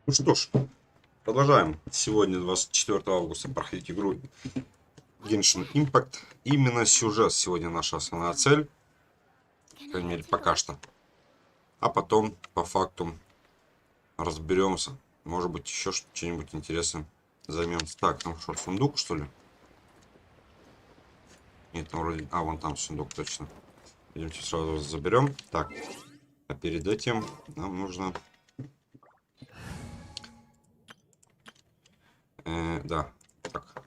Ну что ж, продолжаем. Сегодня 24 августа проходить игру GENSHIN IMPACT. Именно сюжет сегодня наша основная цель. По крайней мере, пока что. А потом, по факту, разберемся. Может быть, еще что-нибудь интересным займемся. Так, там что, сундук, что ли? Нет, там вроде... А, вон там сундук, точно. Идемте сразу заберем. Так, а перед этим нам нужно... Да, так.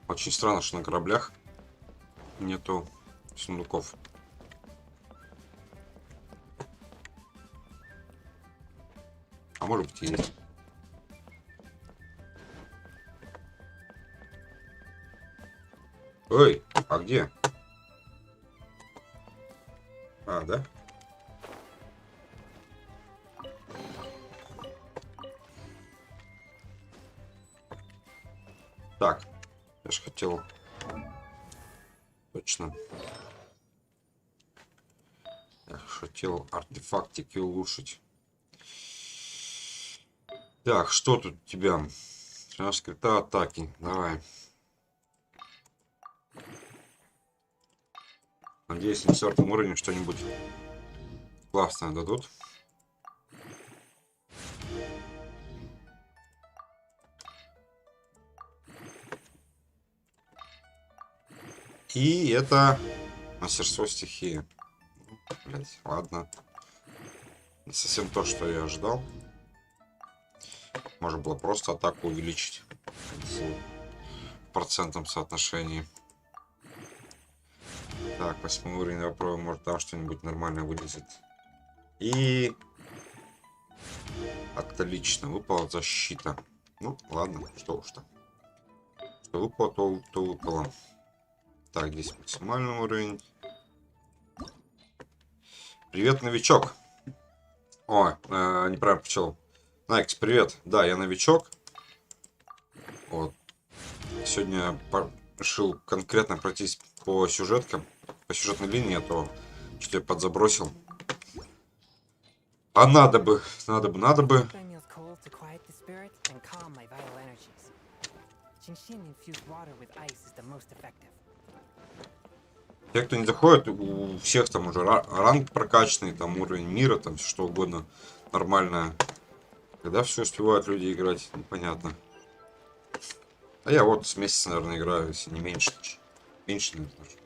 Очень странно, что на кораблях нету сундуков. А может быть и есть. Ой, а где? А, да? Так, я же хотел... Точно. Я хотел артефактики улучшить. Так, что тут у тебя? Скрипта атаки. Давай. Надеюсь, на 4 уровне что-нибудь классное дадут. И это мастерство стихии. Блять, ладно. Не совсем то, что я ожидал. Можно было просто атаку увеличить в процентном соотношении. Так, 8 уровень, попробуем, может там что-нибудь нормальное вылезет. И... Отлично, выпала защита. Ну, ладно, что уж там. Что выпало, то выпало. Так, здесь максимальный уровень. Привет, новичок. О, неправильно прочел. Найкс, привет. Да, я новичок. Вот. Сегодня решил конкретно пройтись по сюжеткам. По сюжетной линии, а то что-то я подзабросил. А надо бы. Те, кто не заходит, у всех там уже ранг прокачанный, там уровень мира, там все что угодно нормальное. Когда все успевают люди играть, непонятно. А я вот с месяца, наверное, играю, если не меньше. Меньше, наверное, даже.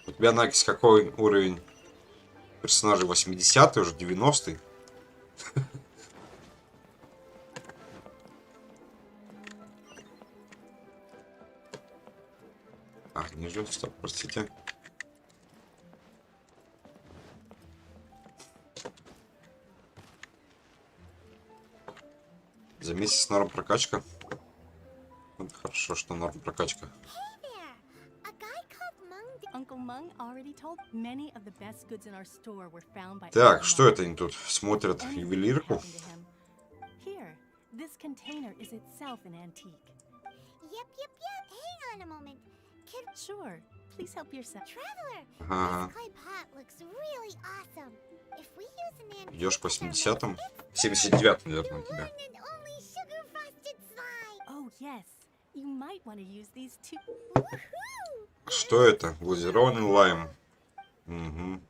У тебя, Накис, какой уровень персонажей? 80-й, уже 90-й? А, не ждет, стоп, простите. За месяц норм прокачка. Вот хорошо, что норм прокачка. Так, что это они тут смотрят? Ювелирку? Ага. Идешь к 80-м? 79-м, наверное, у тебя. Что это? Глазированный лайм. Угу.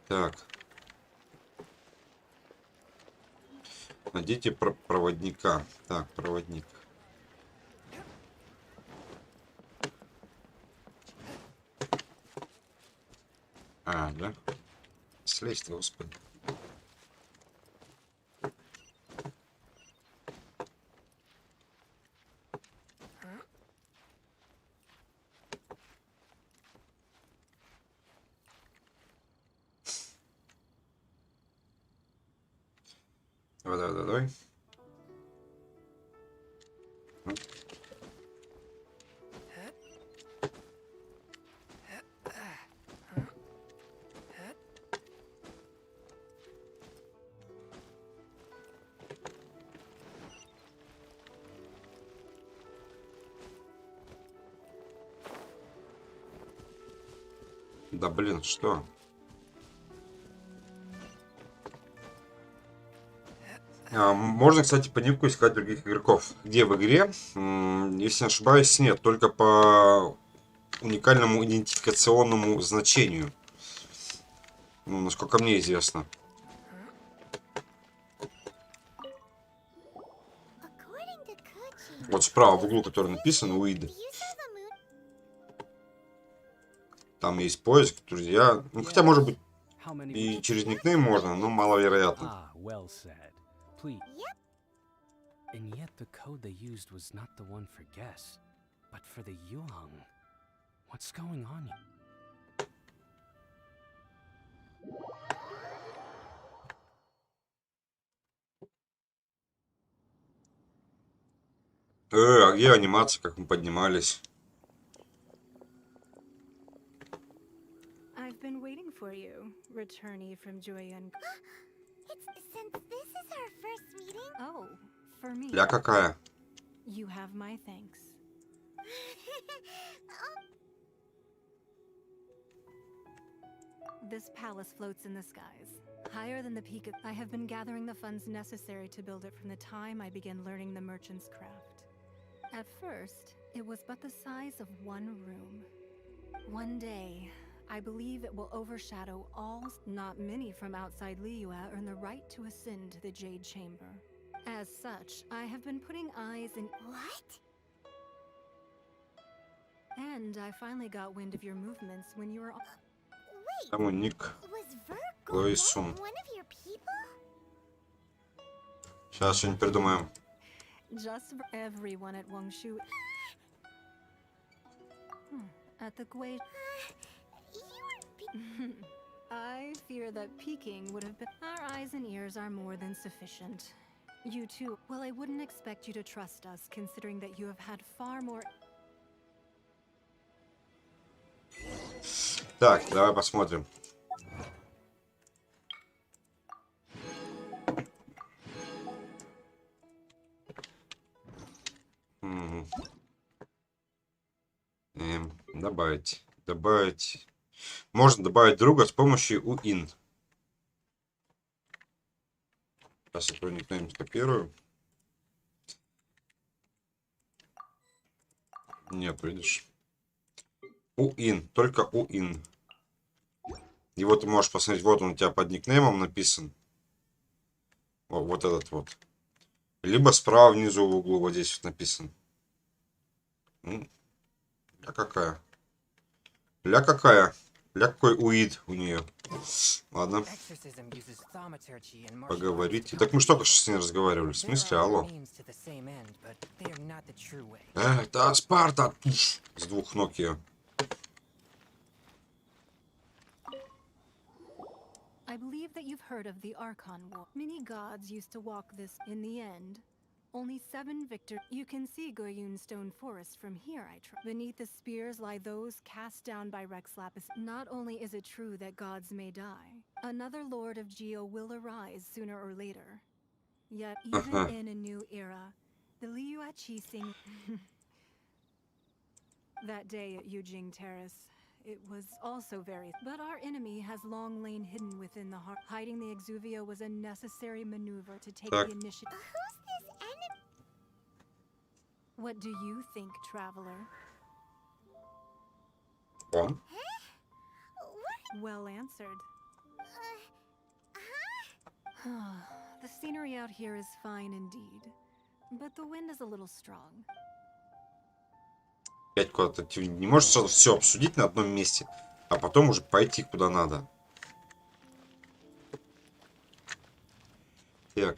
Так. Найдите проводника. Так, проводник. Слезь ты, господи. Давай, давай, давай. Да блин, что? Можно, кстати, по нику искать других игроков. Где в игре? Если не ошибаюсь, нет. Только по уникальному идентификационному значению. Ну, насколько мне известно. Вот справа в углу, который написан, Уид. Там есть поиск, друзья. Ну, хотя, может быть, и через никнейм можно, но маловероятно. And yet the code they used was not the one for guess, but for the Yuhang. What's going on here? А где анимация, как мы поднимались? I've been waiting for you, returnee from Joyan. Since this is our first meeting? Oh, for me. Ля какая? You have my thanks. This palace floats in the skies, higher than the peak of... I have been gathering the funds necessary to build it from the time I began learning the merchant's craft. At first, it was but the size of one room. One day, I believe it will overshadow all. Not many from outside Liyue earn the right to ascend to the Jade Chamber. As such, I have been putting eyes in... What? And I finally got wind of your movements when you were... Wait! Там ник. Was Virgo Лоисун. one of your people? Сейчас что-нибудь придумаем. Just for everyone at Wangshu. At the Gui... I fear that peeking would have been... Our eyes and ears are more than sufficient. You too. Well, I wouldn't expect you to trust us, considering that you have had far more... Так, давай посмотрим. Добавить. Добавить. Можно добавить друга с помощью уин. Сейчас я твой никнейм скопирую. Нет, видишь. Уин. Только уин. И вот ты можешь посмотреть, вот он у тебя под никнеймом написан. Вот этот вот. Либо справа внизу в углу вот здесь вот написан. Ля какая? Ля какая? Ля какой уид у нее. Ладно. Поговорите. Так мы что только что с ней разговаривали. В смысле, алло? Это Спарта. С двух ног ее. I believe that you've heard of the Archon War. Many gods used to walk this. In the end, only 7 victors. You can see Goyun Stone Forest from here, I trust. Beneath the spears lie those cast down by Rex Lapis. Not only is it true that gods may die, another Lord of Geo will arise sooner or later. Yet, even in a new era, the Liyue sing... That day at Yujing Terrace, it was also very... But our enemy has long lain hidden within the heart. Hiding the Exuvia was a necessary maneuver to take the initiative. Who's this enemy? What do you think, traveler? Он. Well answered. The scenery out here is fine indeed, but the wind is a little strong. Опять куда-то. Ты не можешь сразу все обсудить на одном месте, а потом уже пойти куда надо. Так.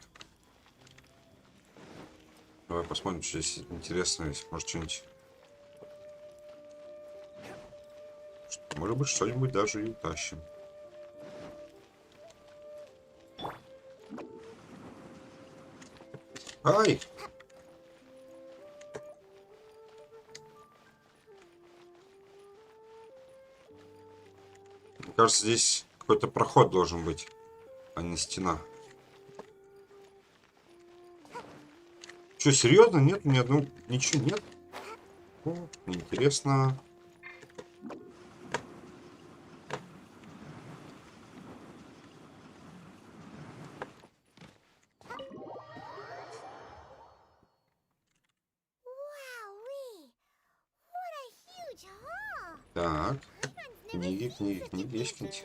Давай посмотрим, что здесь интересно есть. Может, что-нибудь... Может быть, что-нибудь даже и утащим. Ай! Мне кажется, здесь какой-то проход должен быть, а не стена. Что, серьезно? Нет? Ни одного... Ничего нет? О, неинтересно. Так. Книги, книги, книги. Есть книги?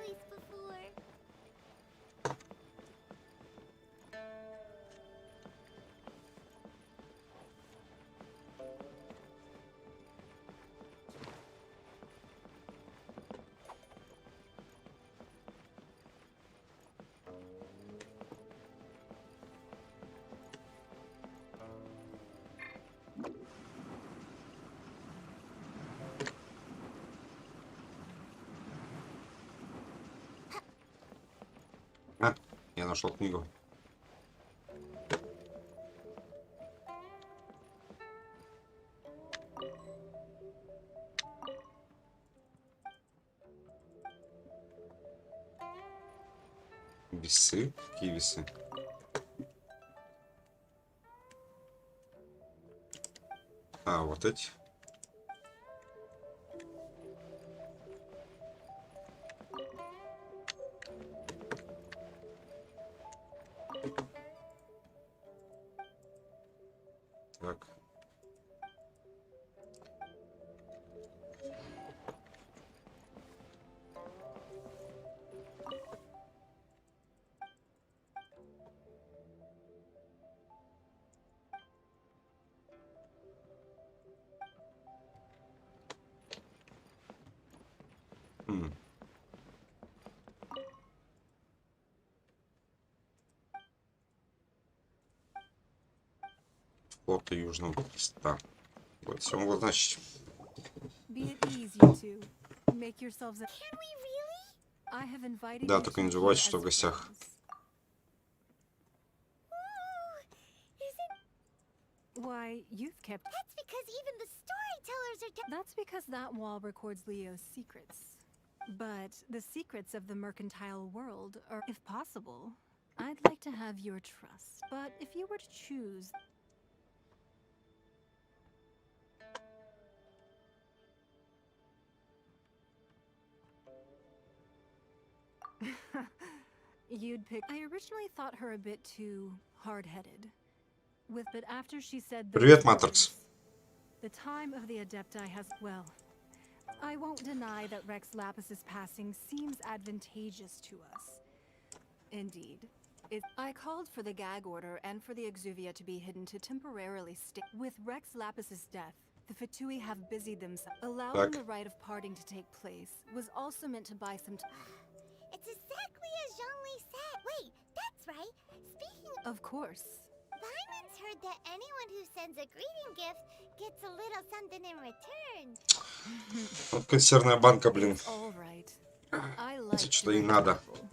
А, я нашел книгу. Весы? Какие весы? А, вот эти. Так. Хм. Флота Южного Креста. Вот, все могло значить. Be at ease, you two. Make yourselves. Can we really? I have invited Да, you только не two забывайте, here что в as гостях. friends. Why, you've kept. That's because even the storytellers are. That's because that wall records Leo's secrets. But the secrets of the mercantile world are, if possible, I'd like to have your trust. But if you were to choose. You'd pick. I originally thought her a bit too hard-headed. But after she said those Привет, Матрикс. words, the time of the Adepti has. Well, I won't deny that Rex Lapis's passing seems advantageous to us. Indeed. I called for the gag order and for the exuvia to be hidden to temporarily stick. With Rex Lapis's death, the Fatui have busied themselves. Allowing the rite of parting to take place was also meant to buy some time. It's exactly as Zhongli said. Wait, that's right. Speaking Of course. Simon's heard that anyone who sends a greeting gift gets a little something in return. Вот консервная банка, блин. It's all right. I Это like что и to надо. help people.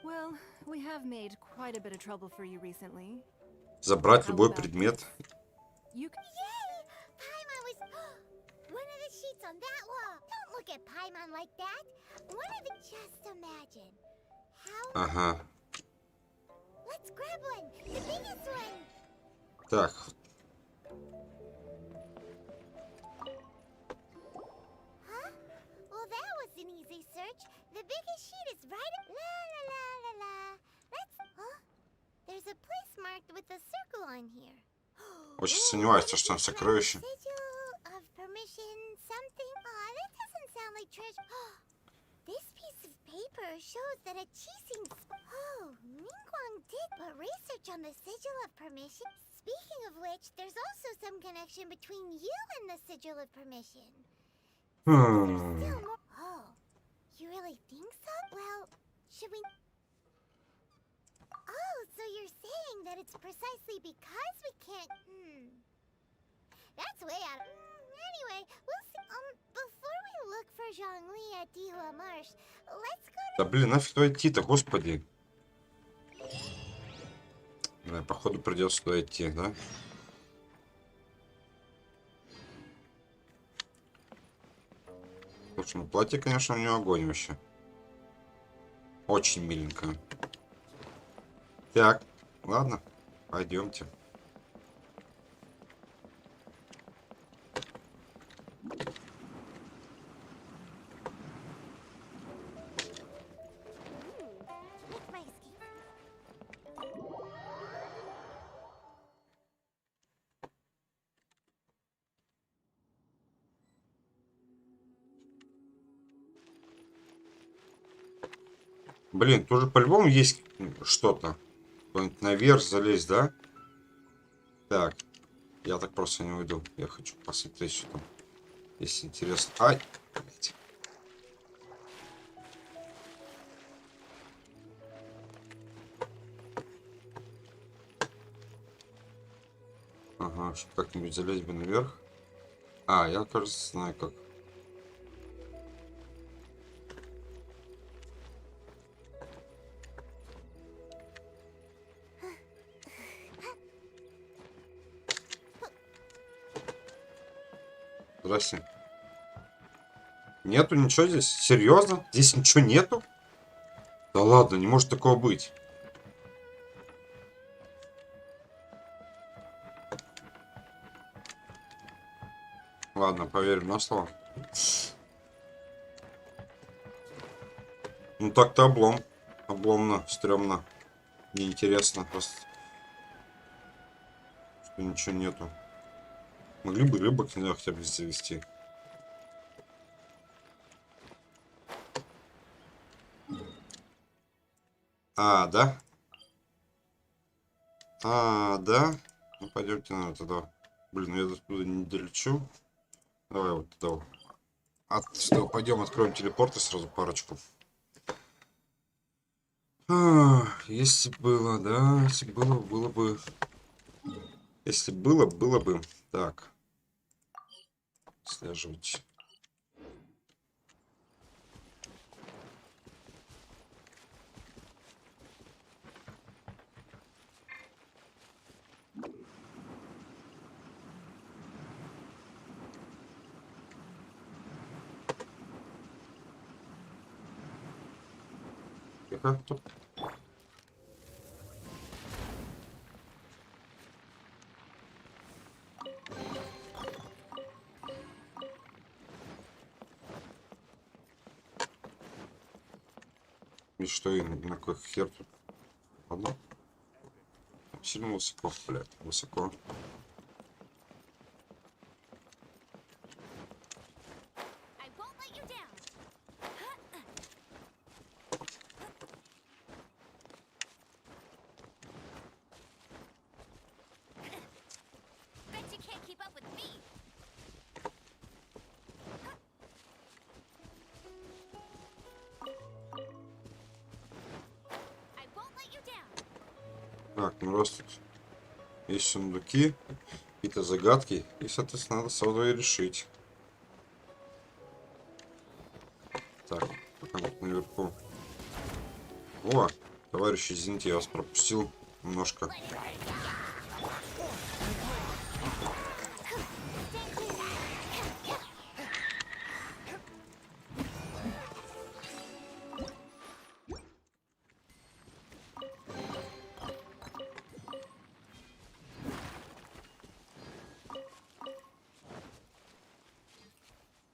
Well, we have made quite a bit of trouble for you recently. Забрать любой предмет. You Yay! Paimon was one of the sheets on that wall. Don't look at Paimon like that. One of the just imagine. How Ага. Let's grab one. The biggest one. Так. Huh? Well, that was an easy search. The biggest sheet is right. La la la la la. Let's. Huh? There's a place marked with a circle on here. Очень сомневаюсь, что там сокровище. Sigil of permission something. Aw, that doesn't sound like treasure. This piece of paper shows that a Qixing. Oh, Ningguang did but research on the sigil of permission. Speaking of which, there's also some connection between you and the sigil of permission. There's still more. Oh, you really think so? Well, should we? Oh, that it's precisely because we can't. That's way out. Anyway, we'll see. Before we look for Zhongli at Dihua Marsh, let's go to. Да блин, нафиг туда идти-то, господи. Да, походу придется туда идти, да? Слушай, ну платье, конечно, у него огонь вообще. Очень миленькое. Так, ладно, пойдемте. Make my escape. Блин, тоже по-любому есть что-то. Куда-нибудь наверх залезть, да? Так, я так просто не уйду. Я хочу посмотреть, что там. Если интересно. Ай, блядь. Ага, чтобы как-нибудь залезть бы наверх. А, я, кажется, знаю как. Здрасте. Нету ничего здесь? Серьезно? Здесь ничего нету? Да ладно, не может такого быть. Ладно, поверим на слово. Ну так-то облом. Обломно, стрёмно. Неинтересно просто. Что ничего нету. Могли бы рыбок, не знаю, хотя бы завести. А, да? А, да? Ну пойдемте, наверное, туда. Блин, ну я туда не долечу. Давай вот туда вот. Что, пойдем откроем телепорты сразу парочку. Если было, да, если было, было бы. Если было, было бы. Так. Слеживать. Тихо, тут. И что, и на какой хер тут? Ладно. Сильно высоко, блядь, высоко. I won't let you down. Bet you can't keep up with me. I won't let you down. Так, ну раз тут есть сундуки, какие-то загадки, и, соответственно, надо сразу и решить. Так, пока вот наверху. О, товарищи, извините, я вас пропустил немножко.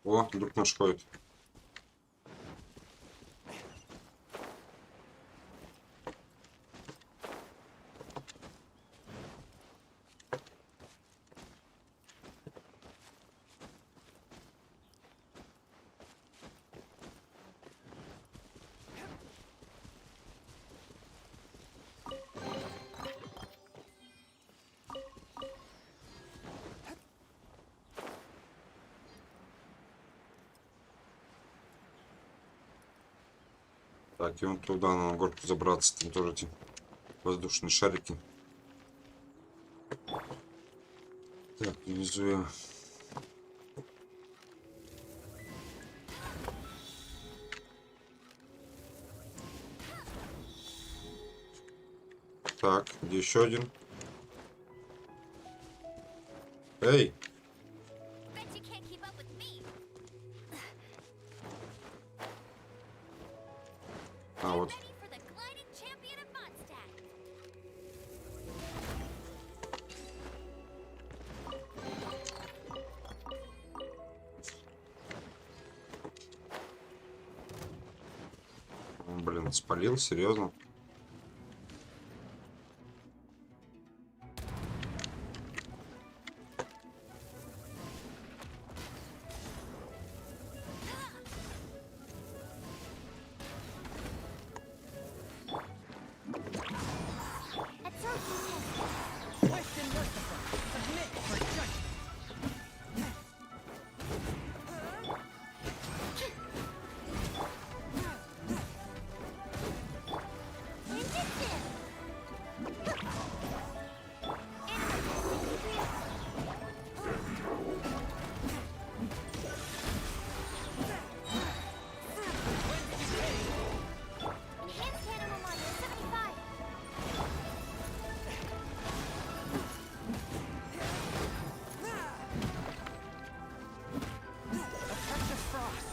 О, друг наш ходит. Так, и вон туда на горку забраться, там тоже эти воздушные шарики. Так, привезу я. Так, где еще один? Эй! Bet you can't keep up with me. А, вот. Ready for the gliding champion of Mondstadt. Блин, спалил, серьезно. That's so cool. Swift and merciful. Submit for judgment. Enhanced animal model 75. A touch of frost.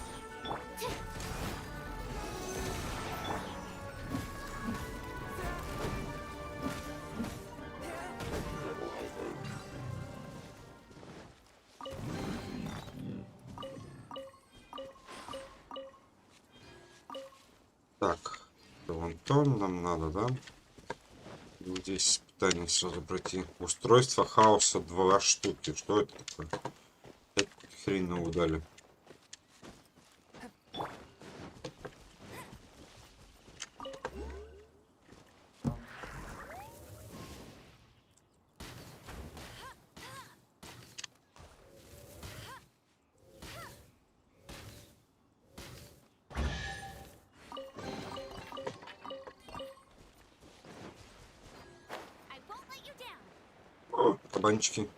Так, вон то нам надо, да? Здесь испытание сразу пройти. Устройство хаоса 2 штуки. Что это такое? Опять хрень новую дали. I won't let you down. О, кабанчики.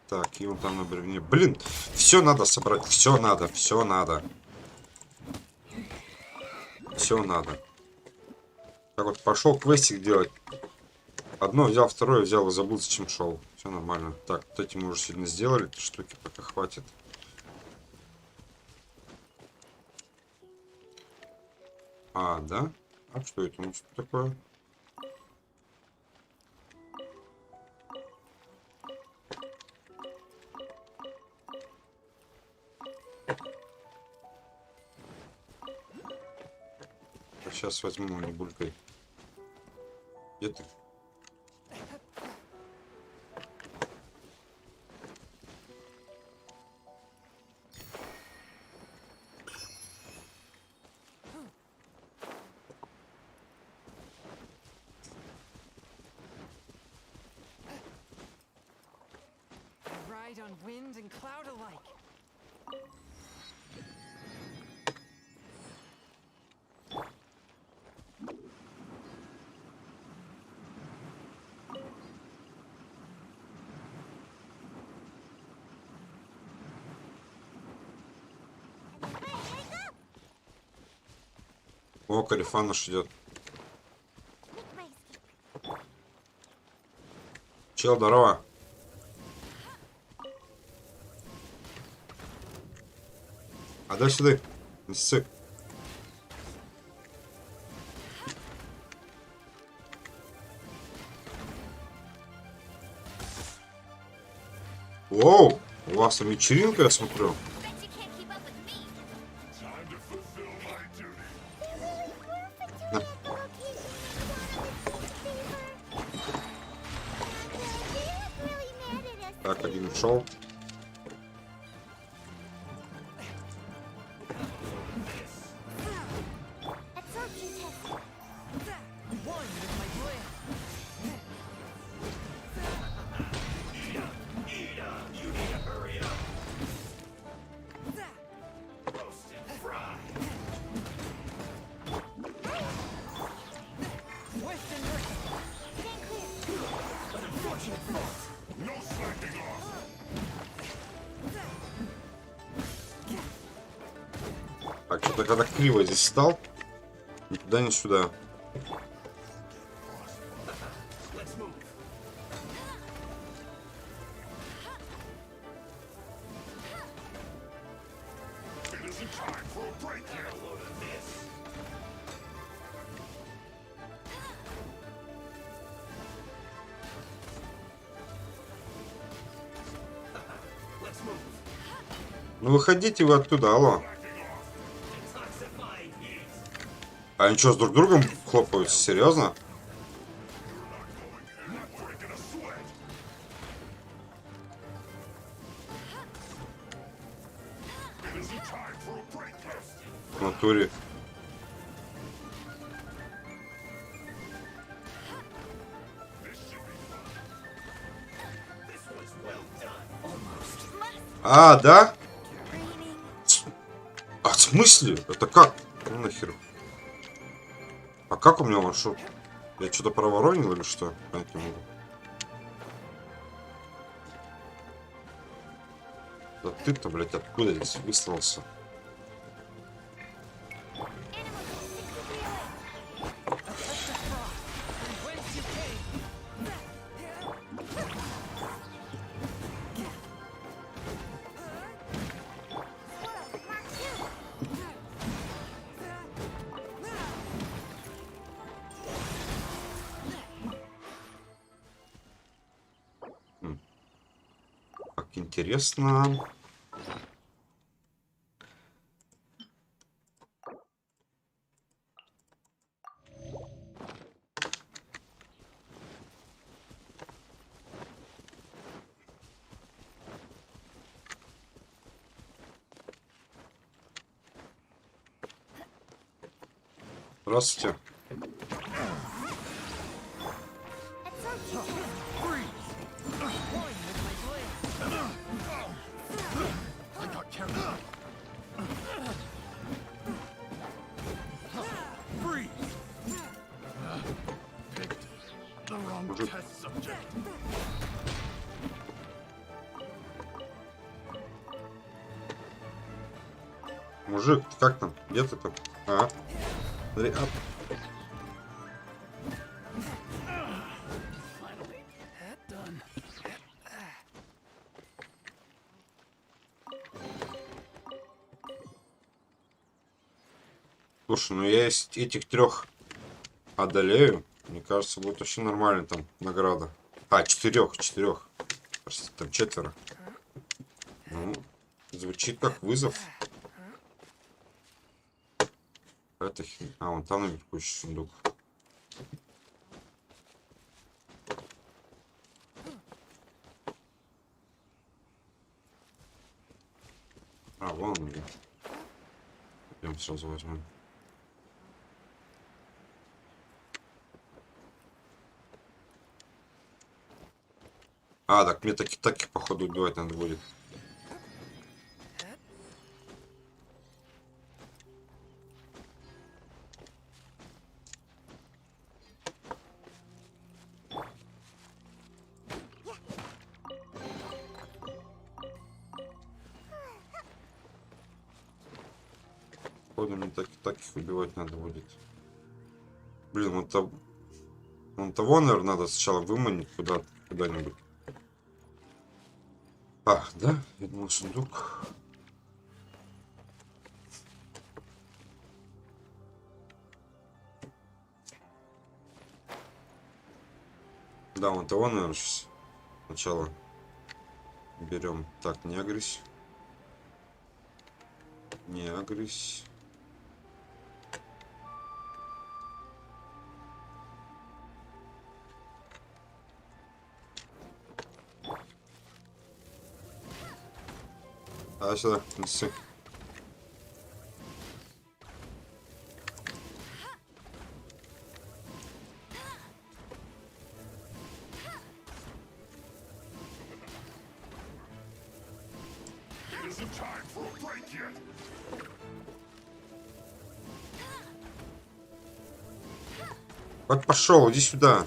Так, и вон там на бревне. Блин, все надо собрать. Все надо, все надо. Все надо. Так вот, пошел квестик делать. Одно взял, второе взял и забыл, зачем шел. Все нормально. Так, вот эти мы уже сегодня сделали. Эти штуки пока хватит. А, да? А что это? Ну, что такое? Сейчас возьму, не булькай. Где ты? Ride on wind and cloud alike. О, Карифан наш идет. Make my escape. Чел, здорово. А дай сюда. Неси. Воу, у вас там вечеринка, я смотрю. Bet you can't keep up with me. На. Так, один ушел. One with my blade. Swift and merciful. Что-то когда криво здесь стал. Ни туда, ни сюда. Ну выходите вы оттуда, алло. А они что, с друг другом хлопаются? Серьезно? В натуре. А, да? А в смысле? Это как? Ну нахер. А как у меня вошел? Я что-то проворонил или что? Понять не могу. Да ты-то, блядь, откуда здесь выслался? Как интересно. Здравствуйте. Мужик. Мужик, ты как там? Где ты там? А? Смотри, а. Слушай, ну я из этих трех одолею, мне кажется, будет очень нормально там награда. А, четырех. Простите, там 4. Ну, звучит как вызов. Это хрень. А, вон там наверху еще сундук. А, вон он где. Идем сразу возьмем. А, так мне таки походу убивать надо будет. Походу мне так их убивать надо будет. Блин, вон того, наверное, надо сначала выманить куда-нибудь. А, да? Я думал, сундук. Да, вон того, наверное, сейчас сначала берем. Так, не агрись. Не агрись. А сюда, неси. Вот пошел, иди сюда.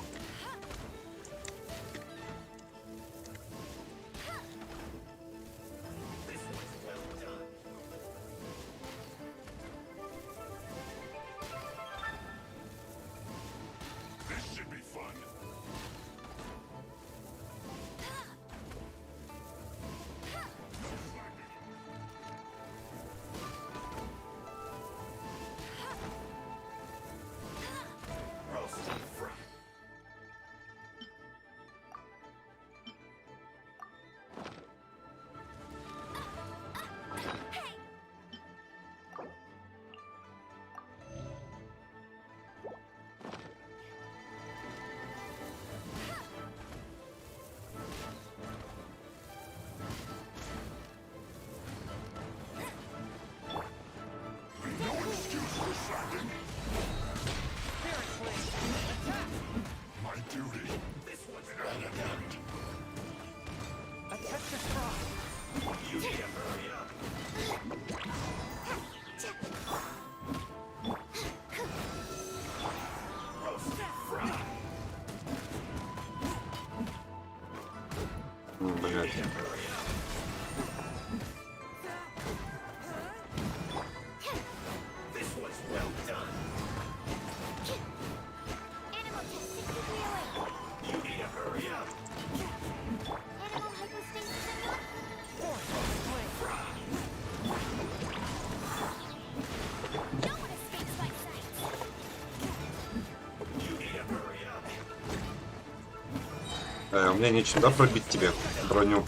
знает. У меня нечем, да, пробить тебе броню?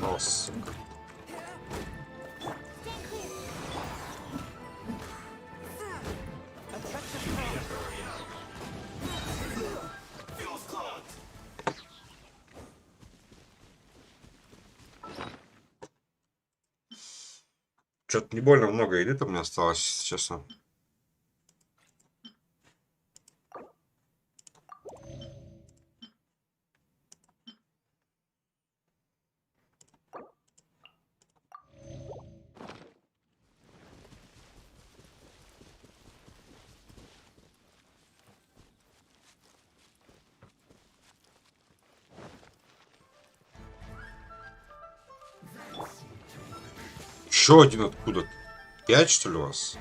О, сука. Что-то не больно много элит у меня осталось, если честно. Еще один откуда? 5, что ли, у вас?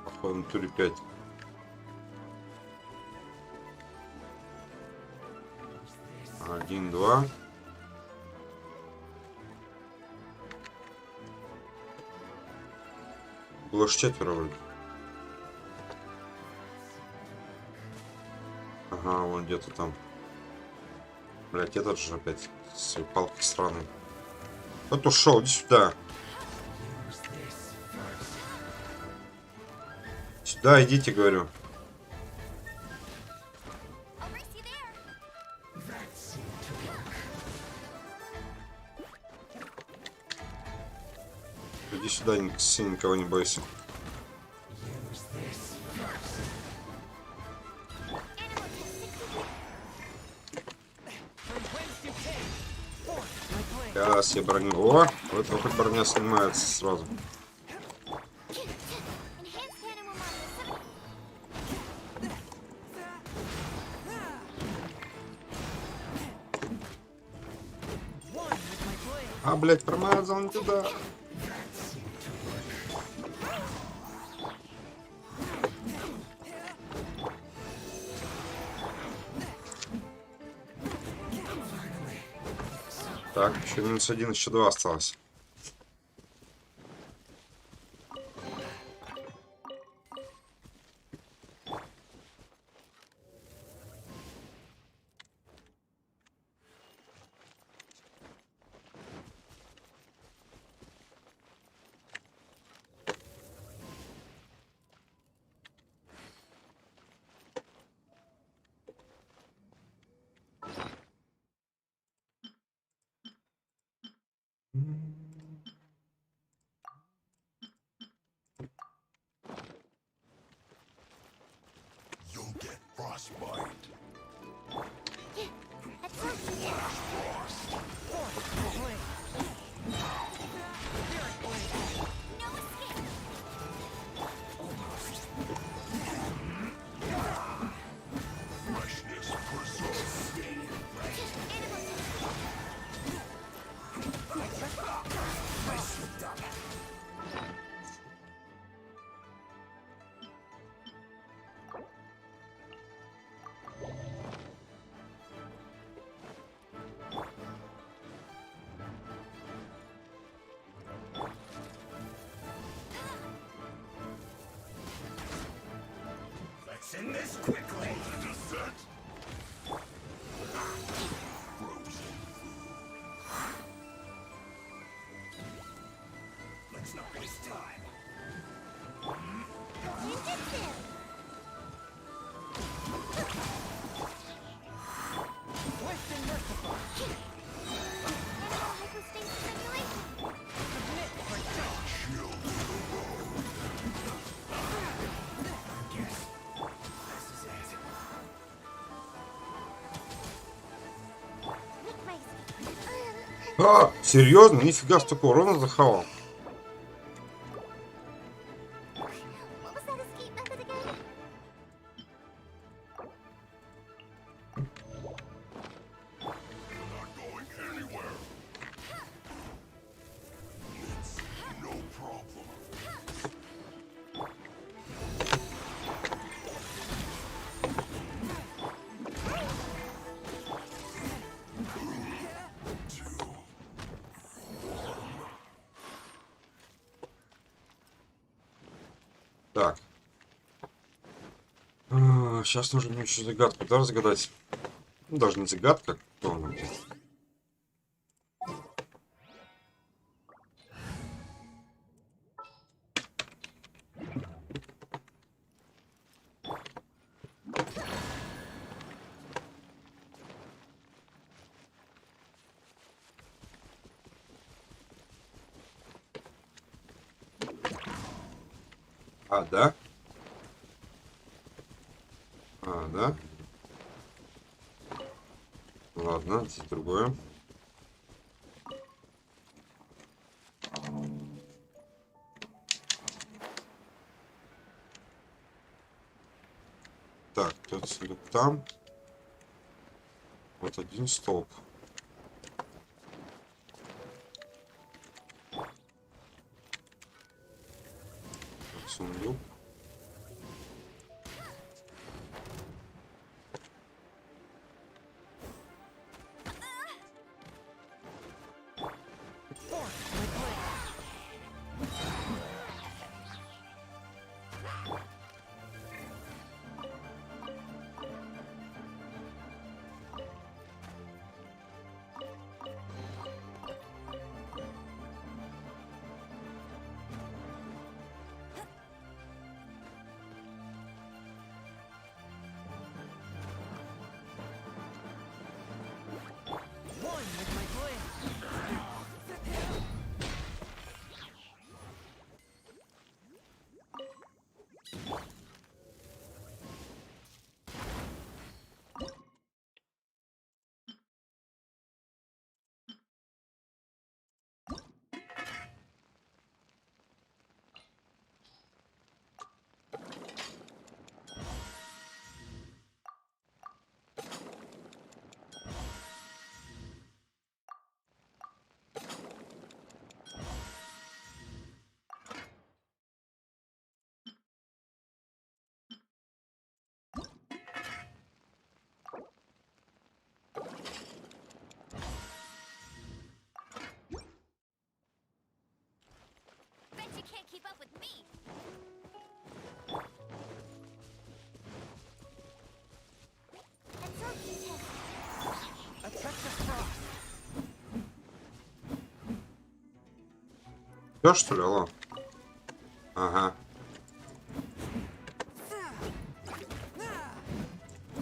Походу, в натуре 5. Один, два. Было же 4 вроде. Ага, вон где-то там. Блять, этот же опять с палкой странной. Вот ушел, иди сюда. Сюда идите, говорю. Иди сюда, никого не бойся. Сейчас я броню. О, вот хоть броня снимается сразу. А, блять, промазал не туда. Так, еще -1, еще 2 осталось. You'll get frostbite. Freshness preserved. Let's end this quickly. Descent. А, серьезно? Нифига, столько урона захавал. What was that escape method again? Not going anywhere. It's no problem. Так. Сейчас нужно мне еще загадку, да, разгадать? Ну, даже не загадка, кто она где. А, да? А, да? Ладно, здесь другое. Так, тот сундук там. Вот один столб. Вот сундук. Bet you can't keep up with me. Absorption test. Все, что ли, алло? Ага.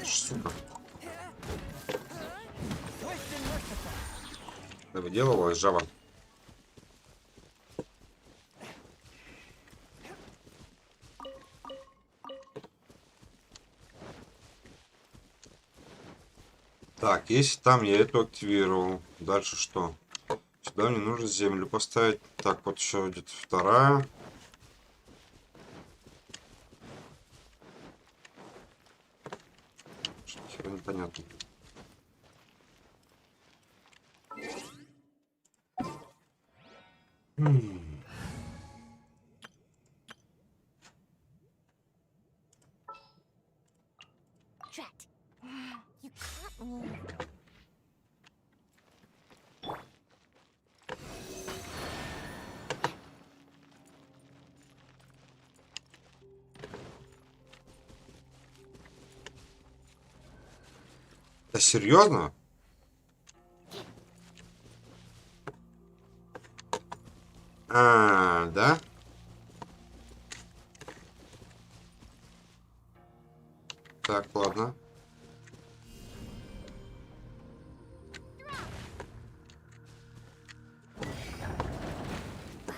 Сука. Да выделывалась жаба. Так, если там я эту активировал, дальше что? Сюда мне нужно землю поставить. Так, вот еще где-то вторая. Что-то хер непонятно. Trapped. You can't move. Да серьезно? А, да? Так, ладно.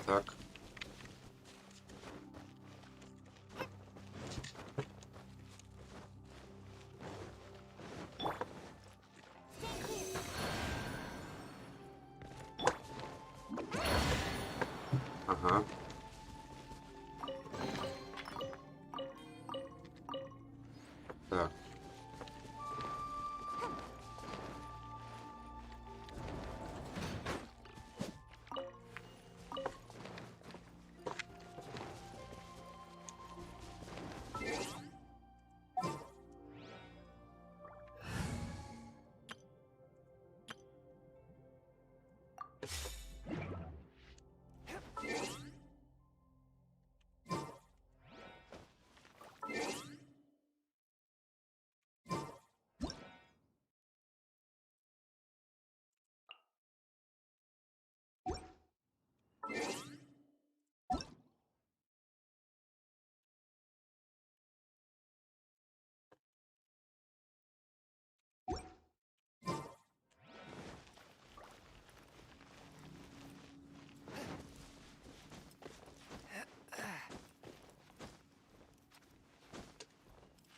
Так. Stay clear. Ага. Так.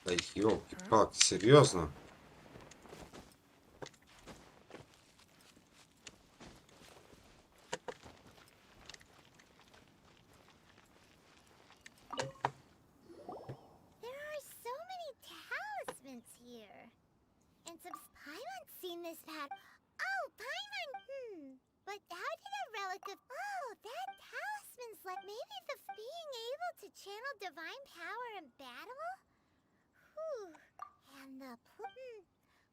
Да ёлки-палки, серьезно? There are so many talismans here. And some Paimon's seen this pad. Oh, Paimon! But how did a relic of... Oh, that talisman's like maybe the being able to channel divine power in battle? Whew. And the...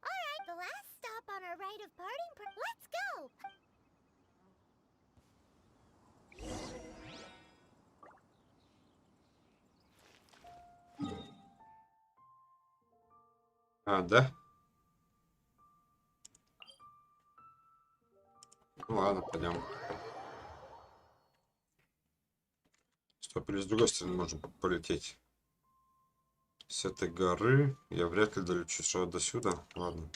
Alright, the last stop on our rite of parting... Let's go! А, да? Ну ладно, пойдем. Стоп, или с другой стороны можем полететь. С этой горы я вряд ли долечу сразу до сюда. Ладно.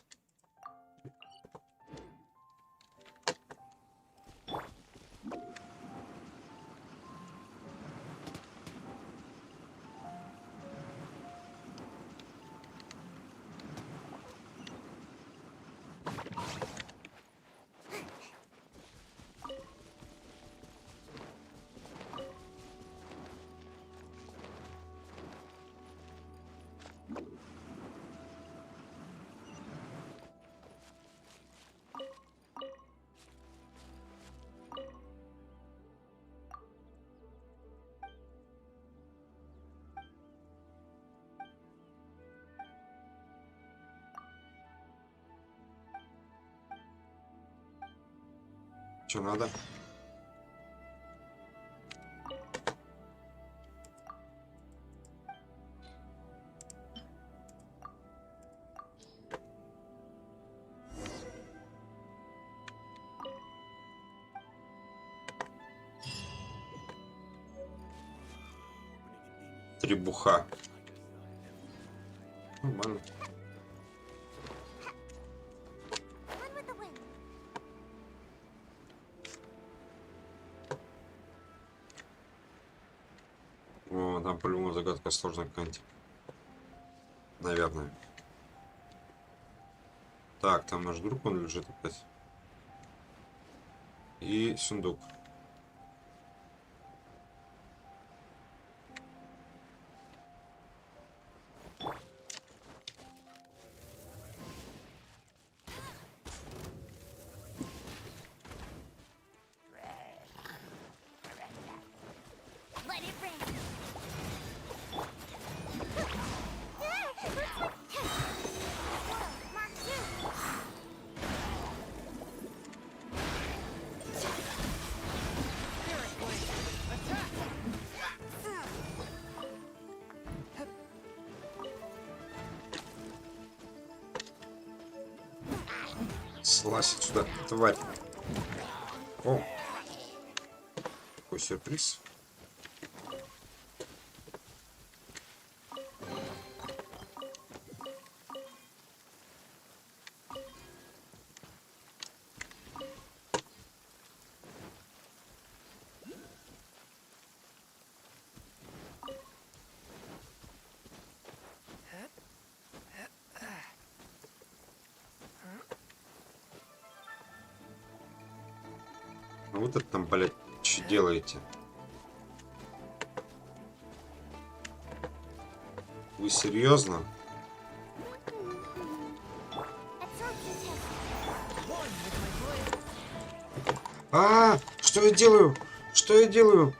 Что надо? Требуха. Нормально. One with the wind. О, там по-любому загадка сложная какая-нибудь. Наверное. Так, там наш друг, он лежит опять. И сундук. Let it rain. Mark 2. Слазь сюда, тварь. О, какой сюрприз. Ну вот это там, блядь, что делаете? Вы серьезно? А, что я делаю? Что я делаю?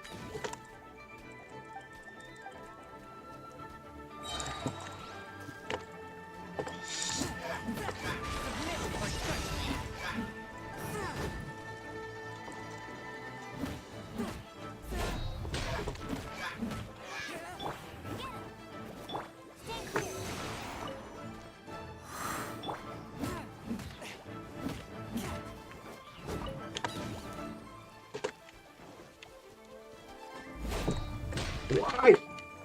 Ай!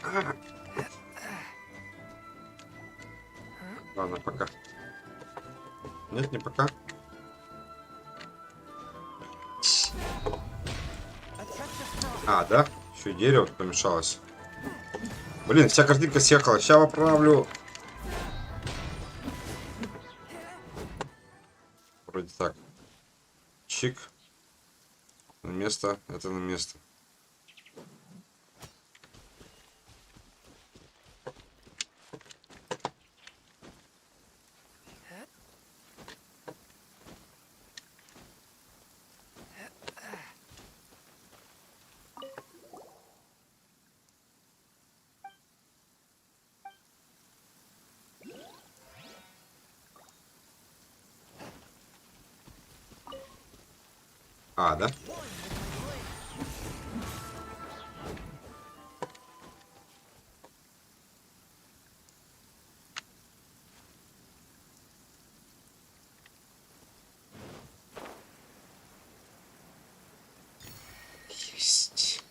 А. Ладно, пока. Нет, не пока. А, да? Еще и дерево помешалось. Блин, вся картинка съехала. Сейчас поправлю. Вроде так. Чик. На место. Это на место. А, да? Есть.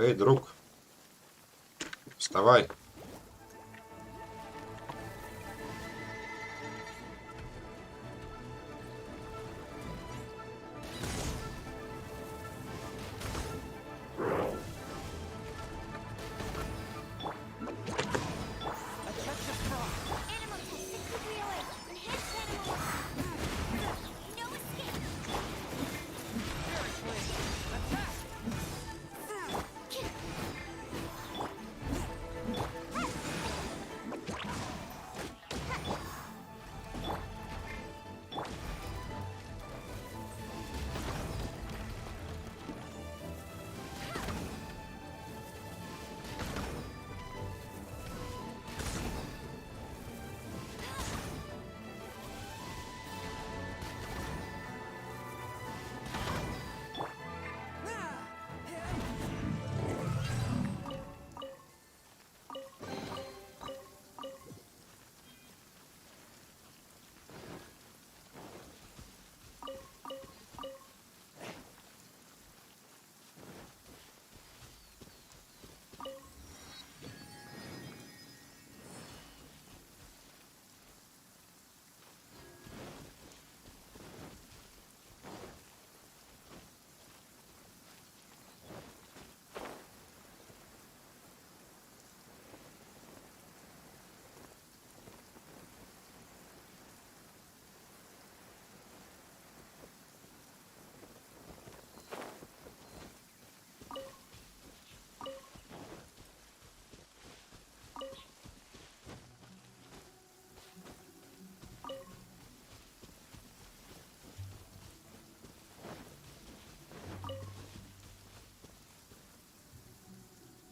Эй, друг, вставай.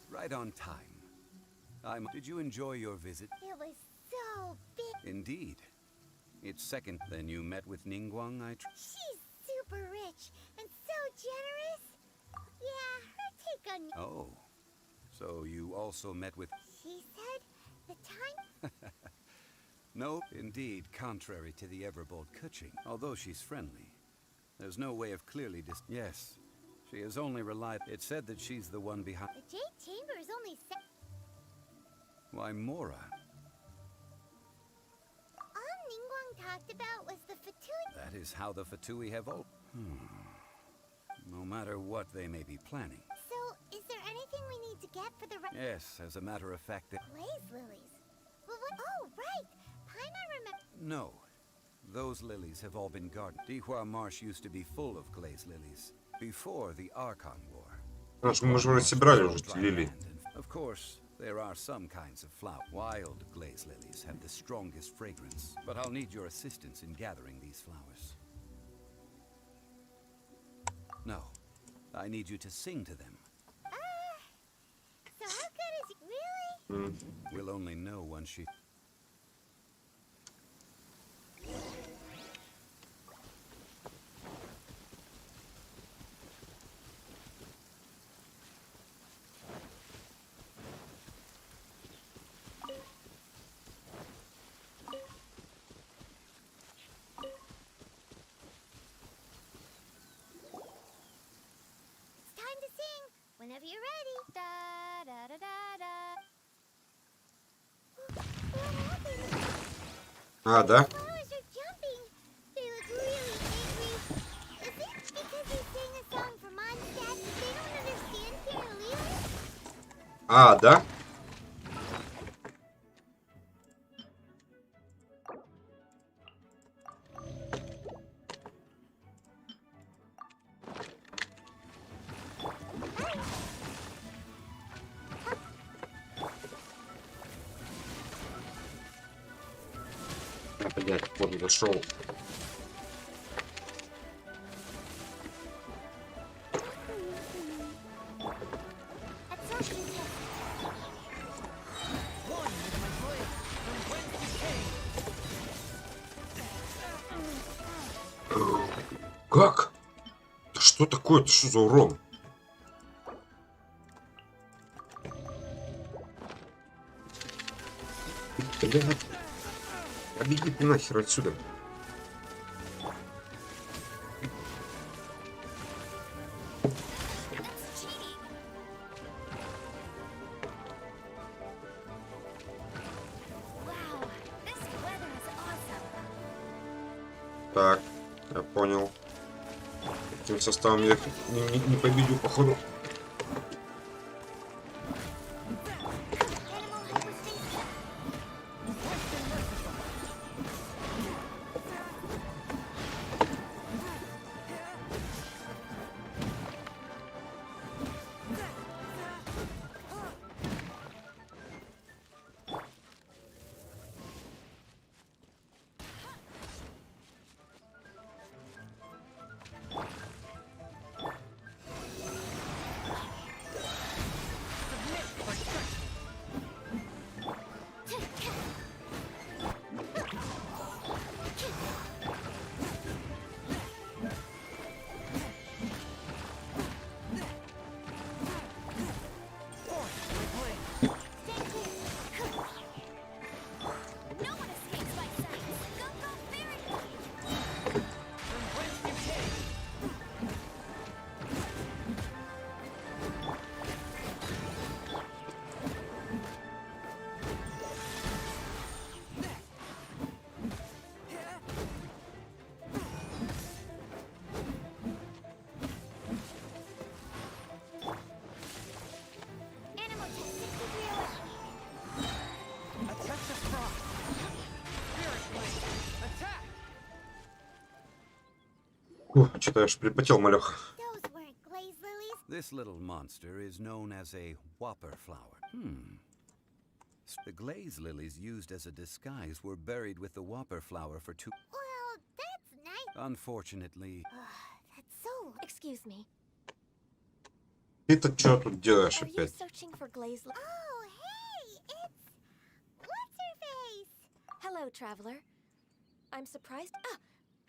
Right on time. Did you enjoy your visit? It was so big. Indeed. It's second. Then you met with Ningguang, She's super rich and so generous. Yeah, her take on... Oh. So you also met with... She said the time... No, indeed, contrary to the ever-bold Kuching. Although she's friendly, there's no way of clearly Yes. She has only relied... It said that she's the one behind... The Jade Chamber is only... Why, Mora? All Ningguang talked about was the Fatui... That is how the Fatui have... No matter what they may be planning. So, is there anything everything we need to get for the Yes, as a matter of fact, glaze lilies. Well, what? Oh, right. Paimon remember. no. Those lilies have all been gardened. Dihua Marsh used to be full of glaze lilies before the Archon War. Мы же вроде собирали уже эти лилии. Of course, there are some kinds of flower. Wild glaze lilies have the strongest fragrance, but I'll need your assistance in gathering these flowers. No, I need you to sing to them. So how good is it? Really? We'll only know once she... It's time to sing. Whenever you're ready. Da da da da da. What happened? А, да? Flowers are jumping. They look really angry. Is it because they sang a song for Mondstadt that they don't understand Carolina? А, да? Блять, вот зашел. Как? Да что такое? Это что за урон? Блядь. А беги ты нахер отсюда. Wow, this weather is awesome. Так, я понял. Этим составом я не победю, походу. Animal hyperspace. No one escapes my sight. Go, go, fairy. Animal test 63 away. Что-то я аж припотел, малеха. Those weren't glaze lilies. This little monster is known as a whopper flower. The glaze lilies used as a disguise were buried with the whopper flower for 2... Well, that's nice. Unfortunately, That's so. Excuse me. Ты-то что тут делаешь Are you опять? searching for glaze lilies? Oh, hey, it's what's her face? Hello, traveler. I'm surprised. Ah,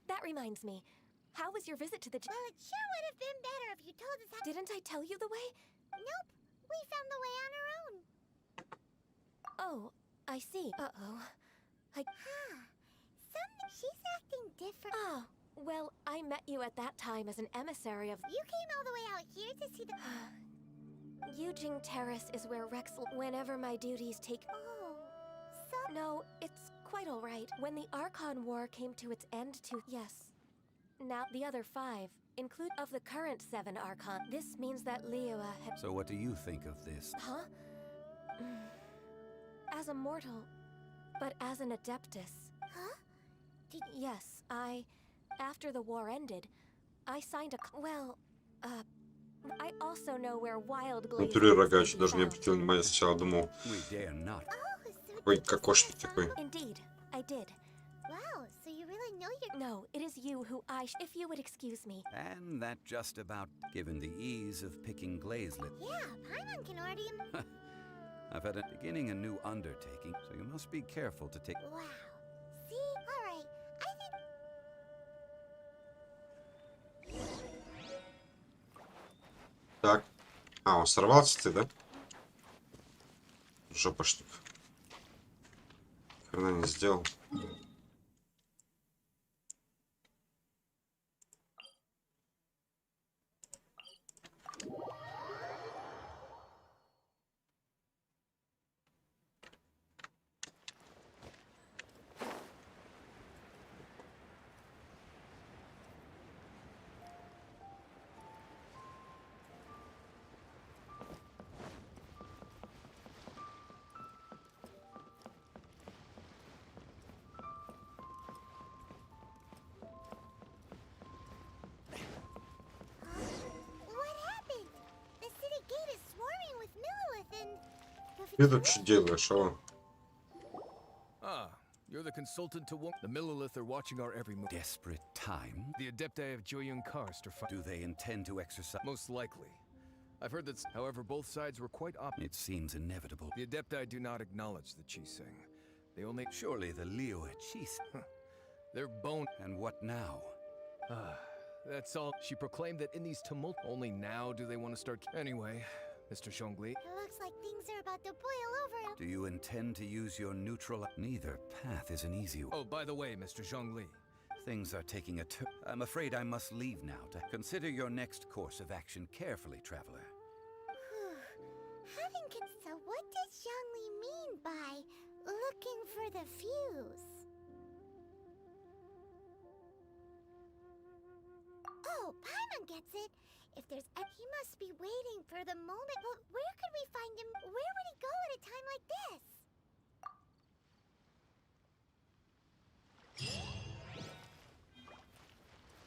that reminds me. How was your visit to the? Well, it sure would have been better if you told us how. Didn't I tell you the way? Nope, we found the way on our own. Oh, I see. Uh-oh. Something. She's acting different. Oh, well, I met you at that time as an emissary of You came all the way out here to see the. Yujing Terrace is where Rex. Whenever my duties take. Oh, so. No, it's quite all right. When the Archon War came to its end, yes. Now the other 5, include of the current 7 Archon. This means that Liyue had... So what do you think of this? Huh? As a mortal, but as an adeptus. Huh? Yes, after the war ended, I signed a... I also know where wild glazes Натуре рогач, can be даже не found. обратил внимания сначала, думал, We dare not. Oh, so ой, кокошник такой. Indeed, I did. wow, so you really know your... No, it is you who if you would excuse me. And that just about given the ease of picking glazelet. Yeah, Paimon can already... I've had beginning a new undertaking, so you must be careful to take... Wow. See? Alright, I think... Так. А, он сорвался ты, да? Жопошник. Хрена не сделал. What happened? The city gate is swarming with Millilith and... Ты тут что делаешь, а? Ah, you're the consultant to the Millilith are watching our every move. Desperate time? The Adepti of Joyun Karst are Do they intend to exercise? most likely. I've heard that, however, both sides were quite It seems inevitable. The Adepti do not acknowledge the Chiseng. They only... Surely the Liyue Chis. Their bone... And what now? That's all. She proclaimed that in these tumult... Only now do they want to start... Anyway, Mr. Zhongli... It looks like things are about to boil over. Do you intend to use your neutral... Neither path is an easy one. Oh, by the way, Mr. Zhongli... Things are taking a turn. I'm afraid I must leave now to consider your next course of action carefully, traveler. So what does Zhongli mean by looking for the fuse? Oh, Paimon gets it. If there's he must be waiting for the moment. But where could we find him? Where would he go at a time like this?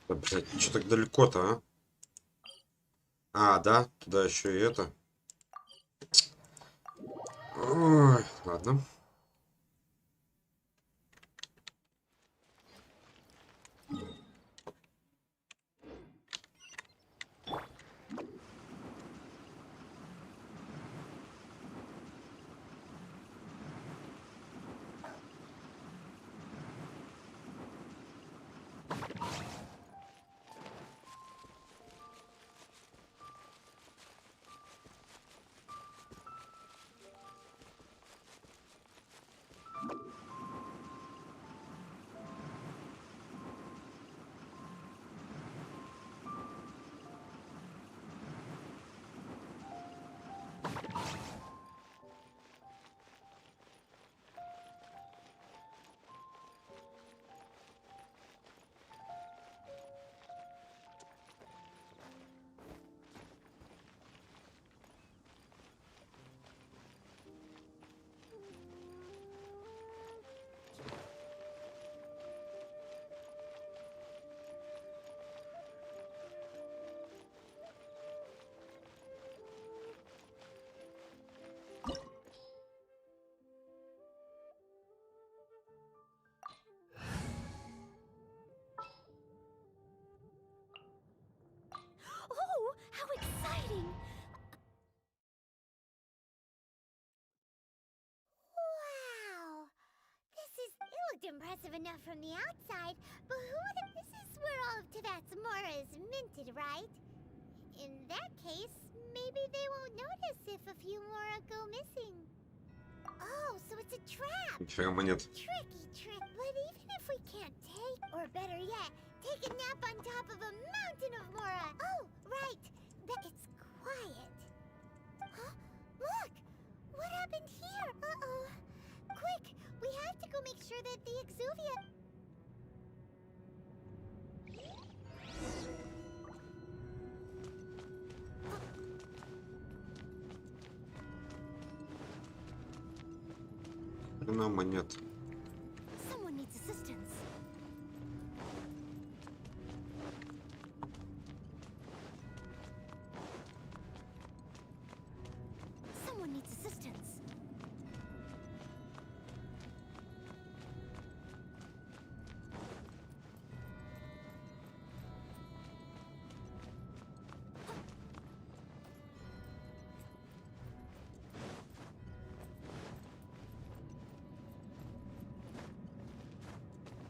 Да, блядь, что так далеко-то, а? А, да, туда еще и это. Ой, ладно. Oh, how exciting! Wow! It looked impressive enough from the outside, but who would have... This is where all of Teyvat's Mora is minted, right? In that case, maybe they won't notice if a few Mora go missing. Oh, so it's a trap! Нифига монет. Tricky trick. But even if we can't take, or better yet, take a nap on top of a mountain of Mora. Oh, right. That it's quiet. Huh? Look! What happened here? Uh-oh. Quick! We have to go make sure that the Exuvia... Цена монет. Someone needs assistance. Someone needs assistance.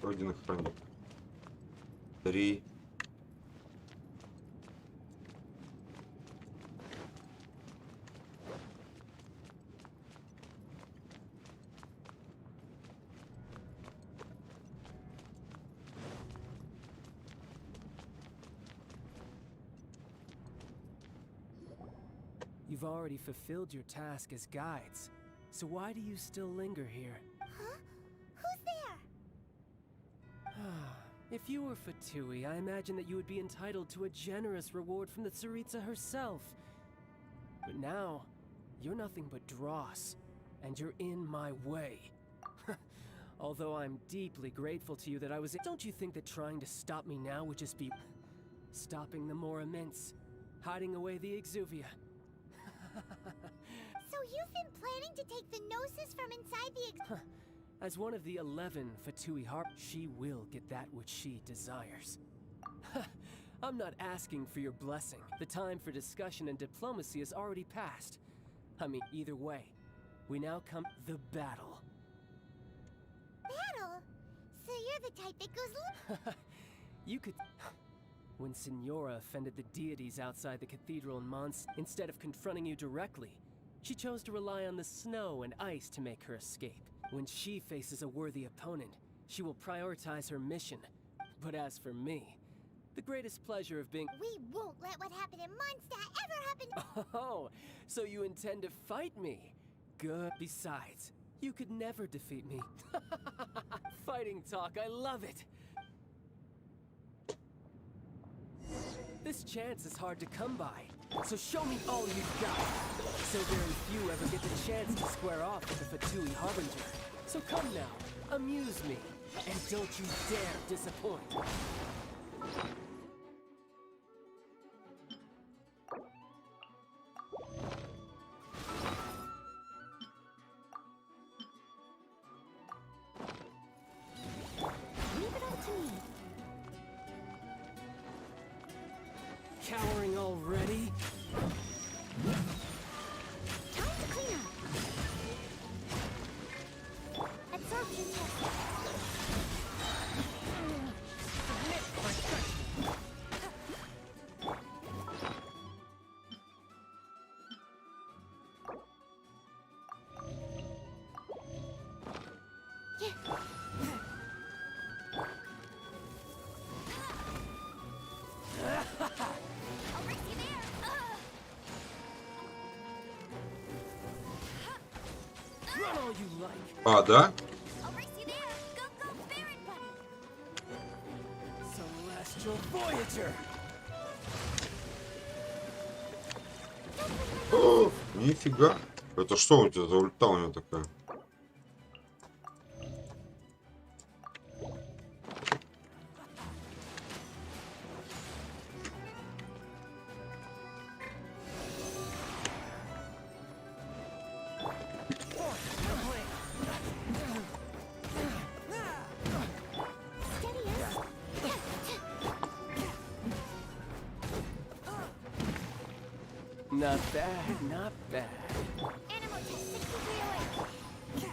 Пройденных хранит. 3. You've already fulfilled your task as guides, so why do you still linger here? Huh? Who's there? If you were Fatui, I imagine that you would be entitled to a generous reward from the Tsaritsa herself. But now, you're nothing but dross, and you're in my way. Although I'm deeply grateful to you that I was— Don't you think that trying to stop me now would just be stopping the more immense, hiding away the Exuvia? So you've been planning to take the gnosis from inside the As one of the 11 Fatui Harp, she will get that which she desires. I'm not asking for your blessing. The time for discussion and diplomacy has already passed. I mean, either way, we now come the battle. battle? So you're the type that goes You could... When Signora offended the deities outside the cathedral in Mons, instead of confronting you directly, she chose to rely on the snow and ice to make her escape. When she faces a worthy opponent, she will prioritize her mission. But as for me, the greatest pleasure of being— We won't let what happened in Mondstadt ever happen. Oh, so you intend to fight me? Good. Besides, you could never defeat me. Fighting talk, I love it. This chance is hard to come by, so show me all you've got. So very few ever get the chance to square off with the Fatui Harbinger. So come now, amuse me, and don't you dare disappoint. Leave it up to me. Cowering already? Time to clean up. Absorption test. I'll race you there. Run all you like. А, да? I'll race you there. Go, go, Baron Bunny. Celestial Voyager! О, нифига. Это что у тебя за ульта у него такая? Not bad, not bad. Animal test 63 away.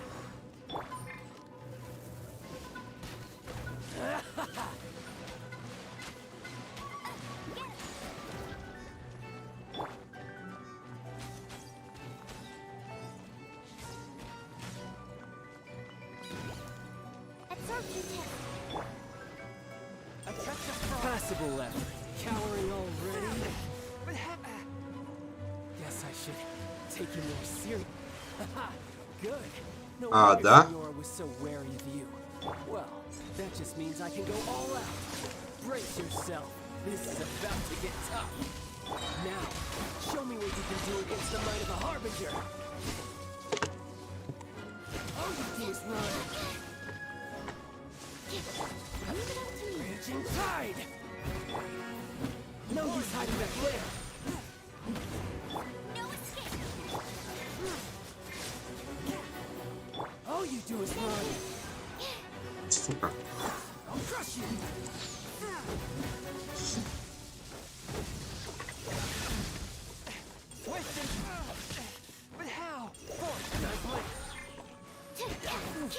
Absorption test. Passable effort. Cowering already? Guess I should take you more serious. Good. No Ah, wonder да? Signora was so wary of you. Well, that just means I can go all out. Brace yourself. This is about to get tough. Now, show me what you can do against the might of a Harbinger. Raging tide! No use hiding back there! No escape! All you do is run! Сука. I'll crush you! Twisted! But how? Force! Nice lift!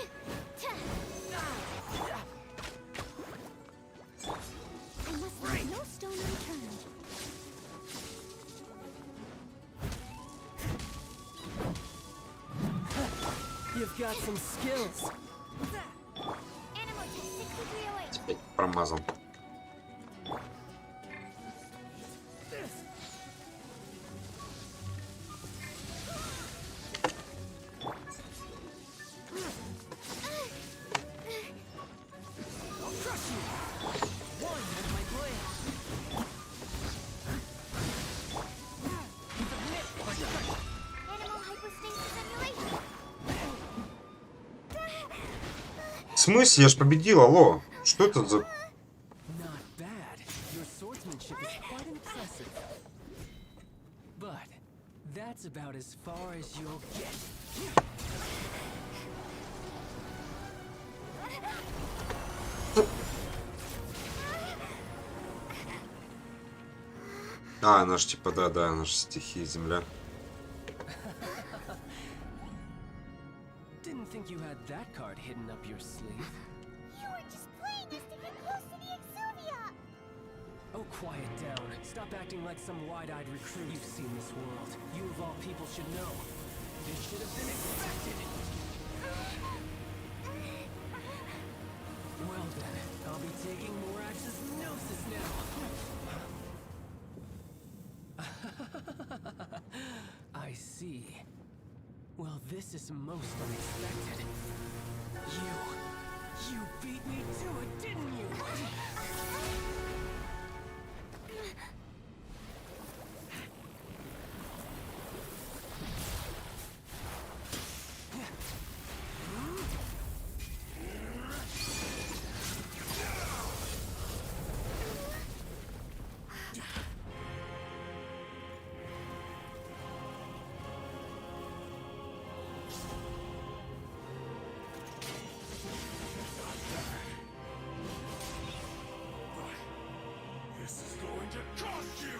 I must leave no stone unturned. You've got some skills! Animal test 6308. Опять промазал. I'll crush you! One with my blade! Submit or strike! Animal hypostasis simulation. В смысле? Я ж победил, алло. Что это за... Not bad. Your swordsmanship is quite impressive. But that's about as far as you'll get. А, она ж типа, да, она ж стихия земля. Didn't think you had that card hidden up your sleeve. You were just playing us to get close to the Exuvia. Oh, quiet down. Stop acting like some wide-eyed recruit. You've seen this world. You of all people should know. This should have been expected. Well then, I'll be taking Morax's gnosis now. I see. Well, this is most unexpected. You beat me to it, didn't you? This is going to cost you!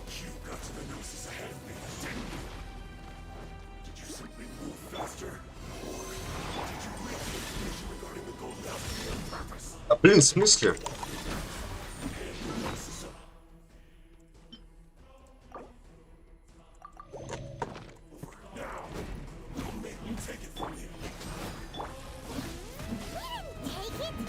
You got to the gnosis ahead of me, didn't you? Did you simply move faster? Or did you leak the information regarding the golden alchemy on purpose? А блин, в смысле? Now, don't make me take it from you. We didn't take it.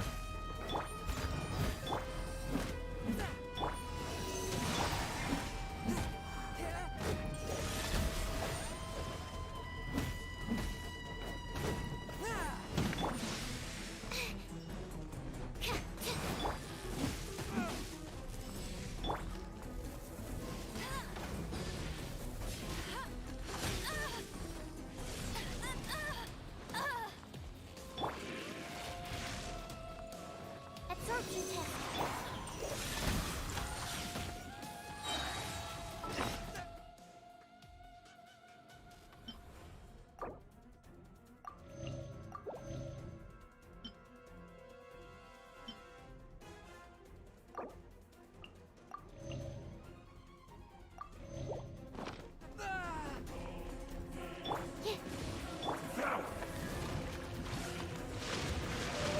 Absorption test.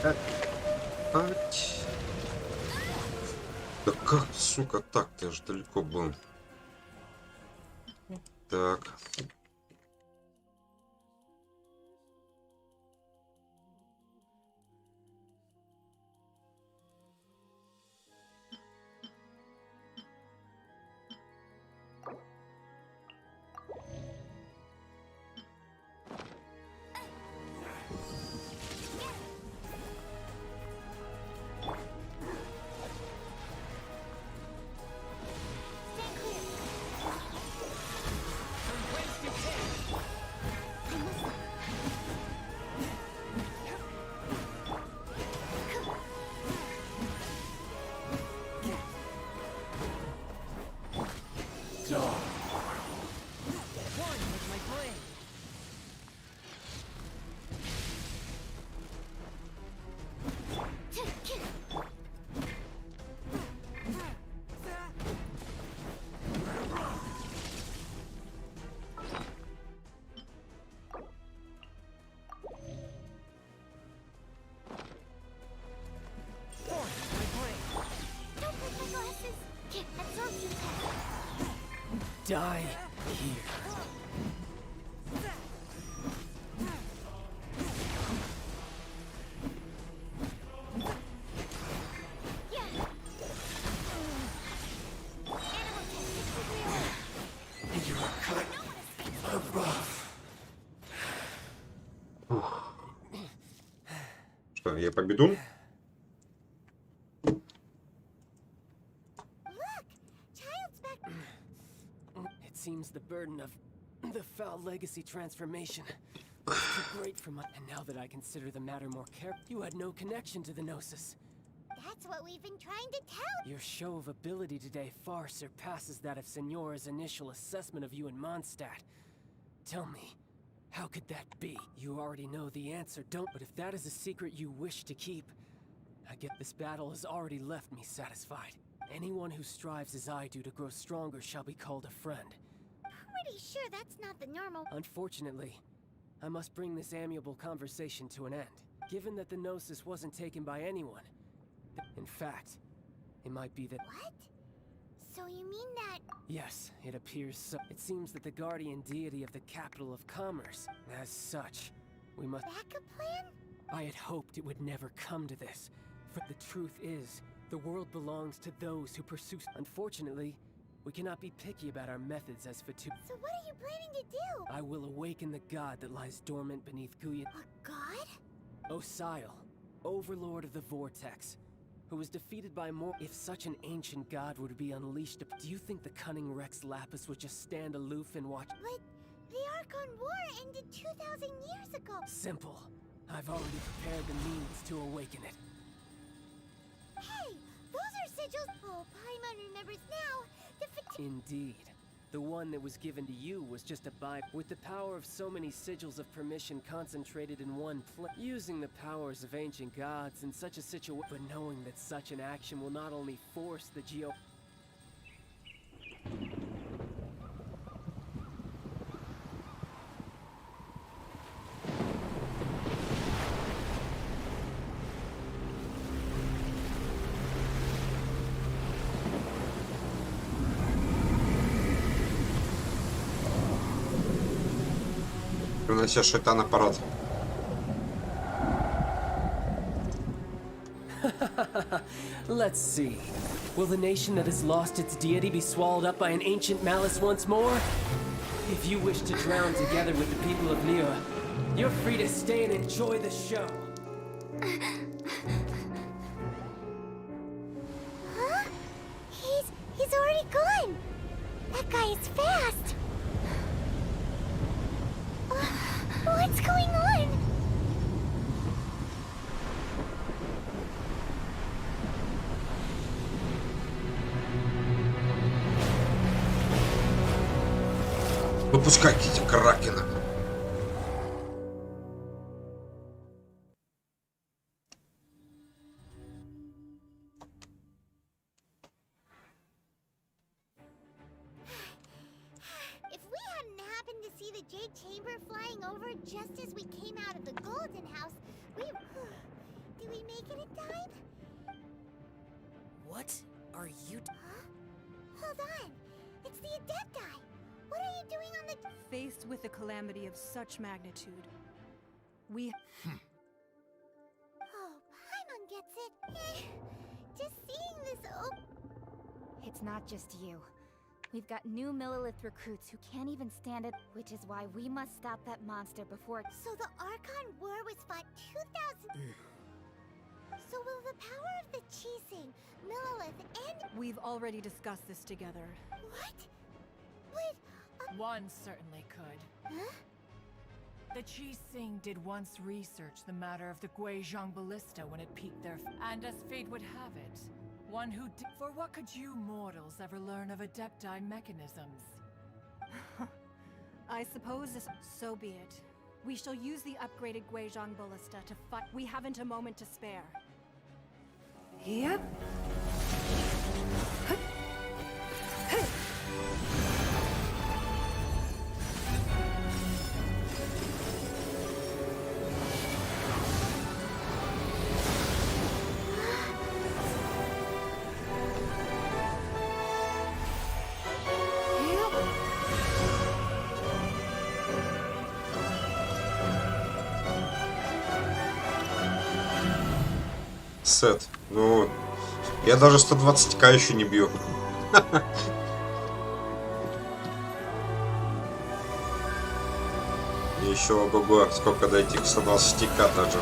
Ать. Да как, сука, так-то я же далеко был. Так. Die here. Что, я победу? It seems the burden of the foul legacy transformation was too great for my... And now that I consider the matter more carefully, you had no connection to the Gnosis. That's what we've been trying to tell. Your show of ability today far surpasses that of Senora's initial assessment of you in Mondstadt. Tell me, how could that be? You already know the answer, don't... But if that is a secret you wish to keep, I get this battle has already left me satisfied. Anyone who strives as I do to grow stronger shall be called a friend. Pretty sure that's not the normal. Unfortunately, I must bring this amiable conversation to an end. Given that the Gnosis wasn't taken by anyone. In fact, it might be that... What? So you mean that... Yes, it appears so. It seems that the guardian deity of the capital of commerce. As such, we must... Backup plan? I had hoped it would never come to this. For the truth is, the world belongs to those who pursue... Unfortunately, we cannot be picky about our methods as Fatu. So what are you planning to do? I will awaken the god that lies dormant beneath Guya. A god? Osial, overlord of the vortex, who was defeated by more. If such an ancient god were to be unleashed, do you think the cunning Rex Lapis would just stand aloof and watch? But the Archon War ended 2,000 years ago. Simple. I've already prepared the means to awaken it. Hey, those are sigils. Oh, Paimon remembers now. Indeed. The one that was given to you was just a buy. With the power of so many sigils of permission concentrated in one place, using the powers of ancient gods in such a situation, but knowing that such an action will not only force the Принося шайтан аппарат. Let's see. Will the nation that has lost its deity be swallowed up by an ancient malice once more? If you wish to drown together with the people of Liyue, you're free to stay and enjoy the show. Huh? He's already gone. That guy is fast. What's going on? Выпускайте Кракена. If we hadn't happened to see the Jade Chamber flying over just as we came out of the Golden House, we... Do we are you? Hold on. It's the Adepti. What are you doing on the... Faced with a calamity of such magnitude, we... Oh, Paimon gets it. Just seeing this... Oh, It's not just you. We've got new Millilith recruits who can't even stand it, which is why we must stop that monster before... so the Archon War was fought 2,000... So will the power of the Chising, Millilith, and... We've already discussed this together. What? But... One certainly could. Huh? The Qi-Sing did once research the matter of the Guizhong Ballista when it peaked their... And as fate would have it, one who did... For what could you mortals ever learn of Adepti mechanisms? I suppose this... So be it. We shall use the upgraded Guizhong Ballista to fight... We haven't a moment to spare. Yep. Сет. Ну, я даже 120к еще не бью. Еще ого-го, сколько дойти к 120к даже.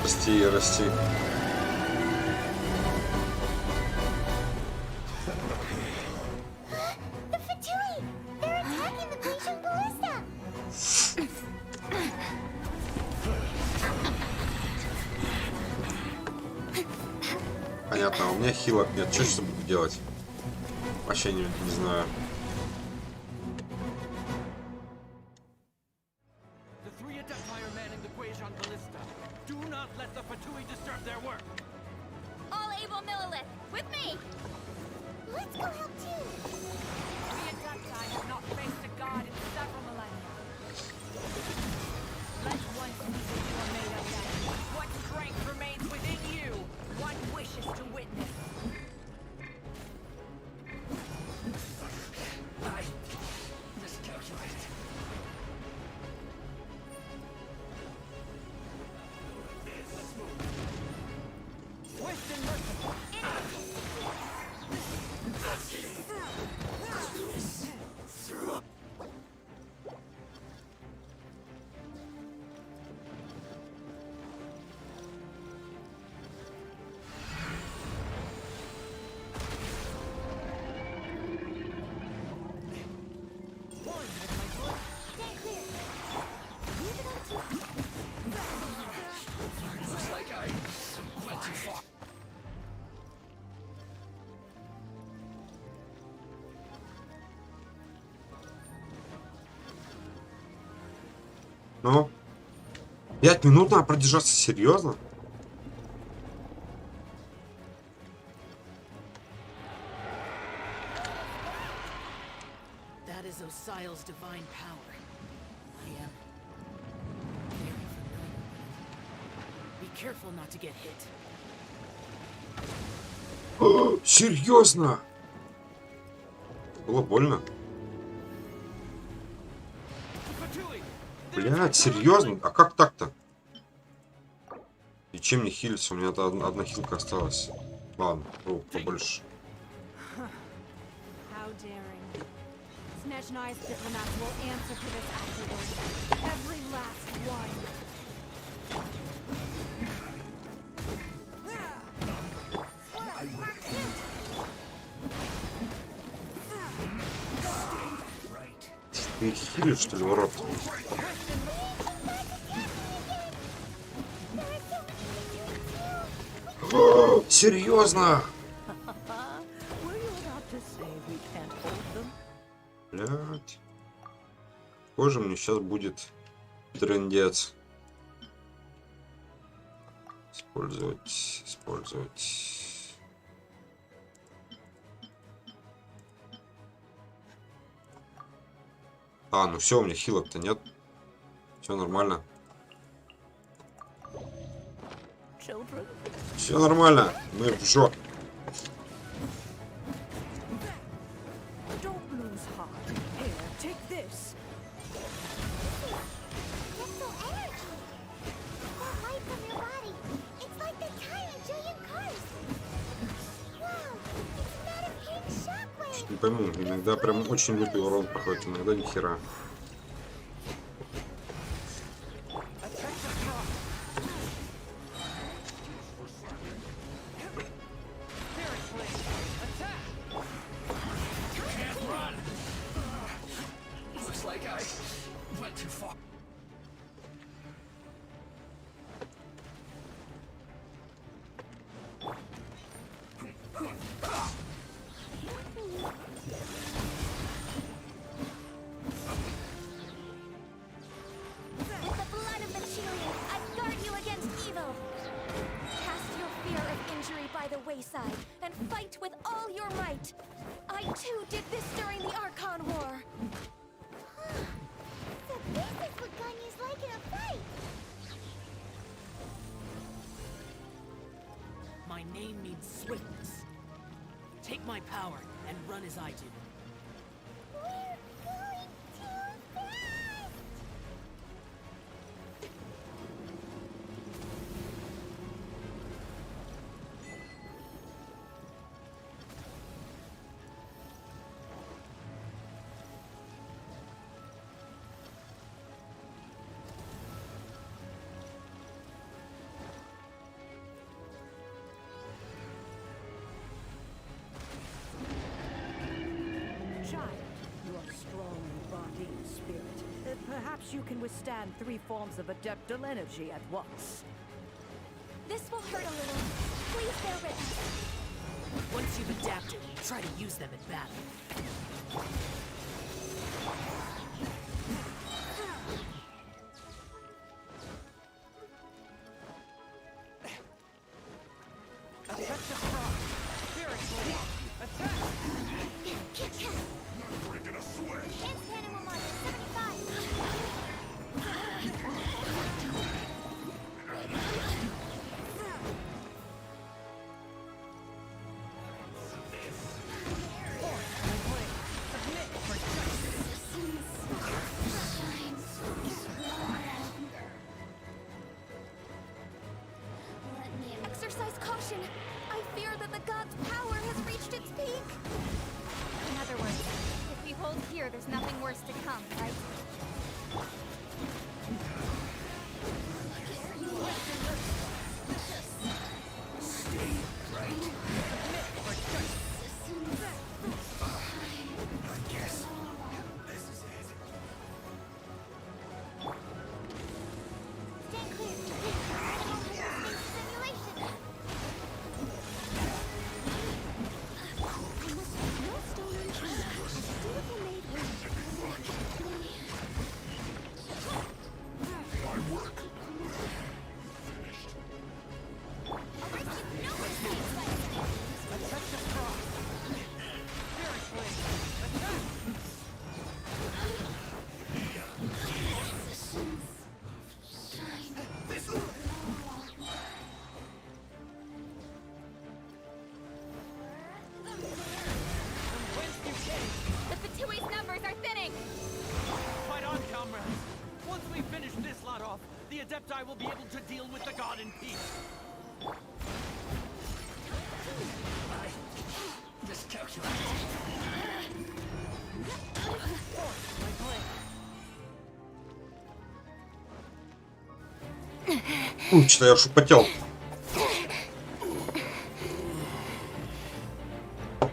Расти и расти. The Fatui! They're attacking the Guizhong Ballista! Понятно, а у меня хилок нет. Что буду делать? Вообще не знаю. The three Adepti are manning the Guizhong Ballista. Do not let the Fatui disturb their work. All able Millilith, with me! Let's go help too! The Adepti have not faced a god in several millennia. Let one see what you are made of then. What strength remains within you? One wishes to witness. I miscalculated. Let's move. Swift and merciful. Looks like I went too far. Ну? 5 минут надо продержаться, серьезно? That is Osial's divine power. I am very familiar with it. Be careful not to get hit. Серьезно? Было больно. Fatui! Блядь, серьезно? А как так-то? И чем мне хилиться? У меня одна хилка осталась. Ладно, побольше. How daring. Snezhnai's diplomats will answer for this afterwards. Every last one. Ты хилишь, что ли, ворот? Серьезно? Блядь. Похоже, мне сейчас будет трындец. Использовать. А, ну все, у меня хилок-то нет. Все нормально. Все нормально. Мы в жопе. Не пойму, иногда прям очень лютый урон проходит, иногда ни хера. wayside and fight with all your might. I too did this during the Archon War. So this is what Ganya's like in a fight. My name means swiftness. Take my power and run as I do. We're going too fast. You are strong in body and spirit. Perhaps you can withstand 3 forms of adeptal energy at once. This will hurt a little. Please bear with us. Once you've adapted, try to use them in battle. Exercise caution. I fear that the god's power has reached its peak. In other words, if we hold here, there's nothing worse to come, right? I will be able to deal with the god in peace. I miscalculated. Что-то я шупотел.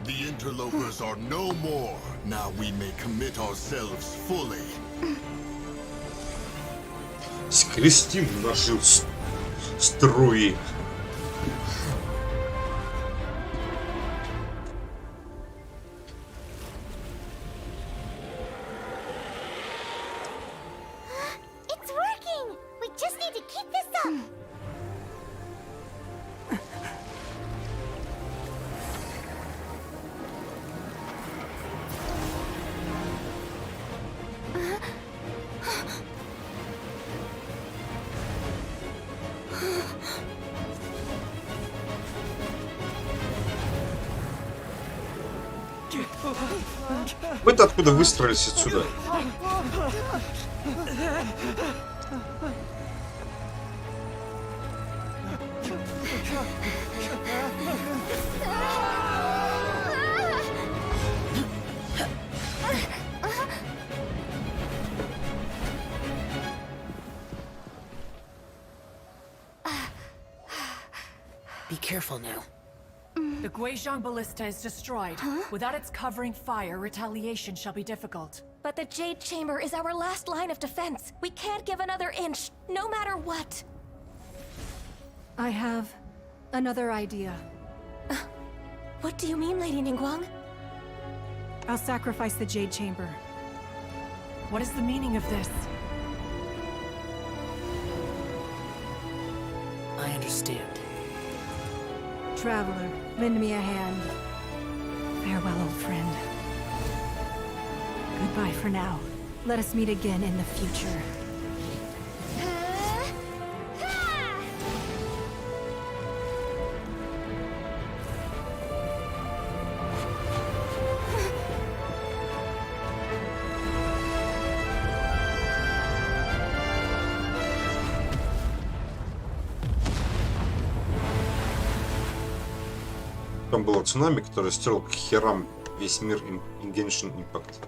The interlopers are no more. Now we may commit ourselves fully. Скрестим наши струи. It's working. We just need to keep this up. Вы-то откуда выстроились отсюда? Be careful now. The Guizhong Ballista is destroyed. Without its covering fire, retaliation shall be difficult. But the Jade Chamber is our last line of defense. We can't give another inch, no matter what. I have another idea. What do you mean, Lady Ningguang? I'll sacrifice the Jade Chamber. What is the meaning of this? I understand. Traveler, lend me a hand. Farewell, old friend. Goodbye for now. Let us meet again in the future. Там было цунами, которое стерл к херам весь мир Genshin Impact.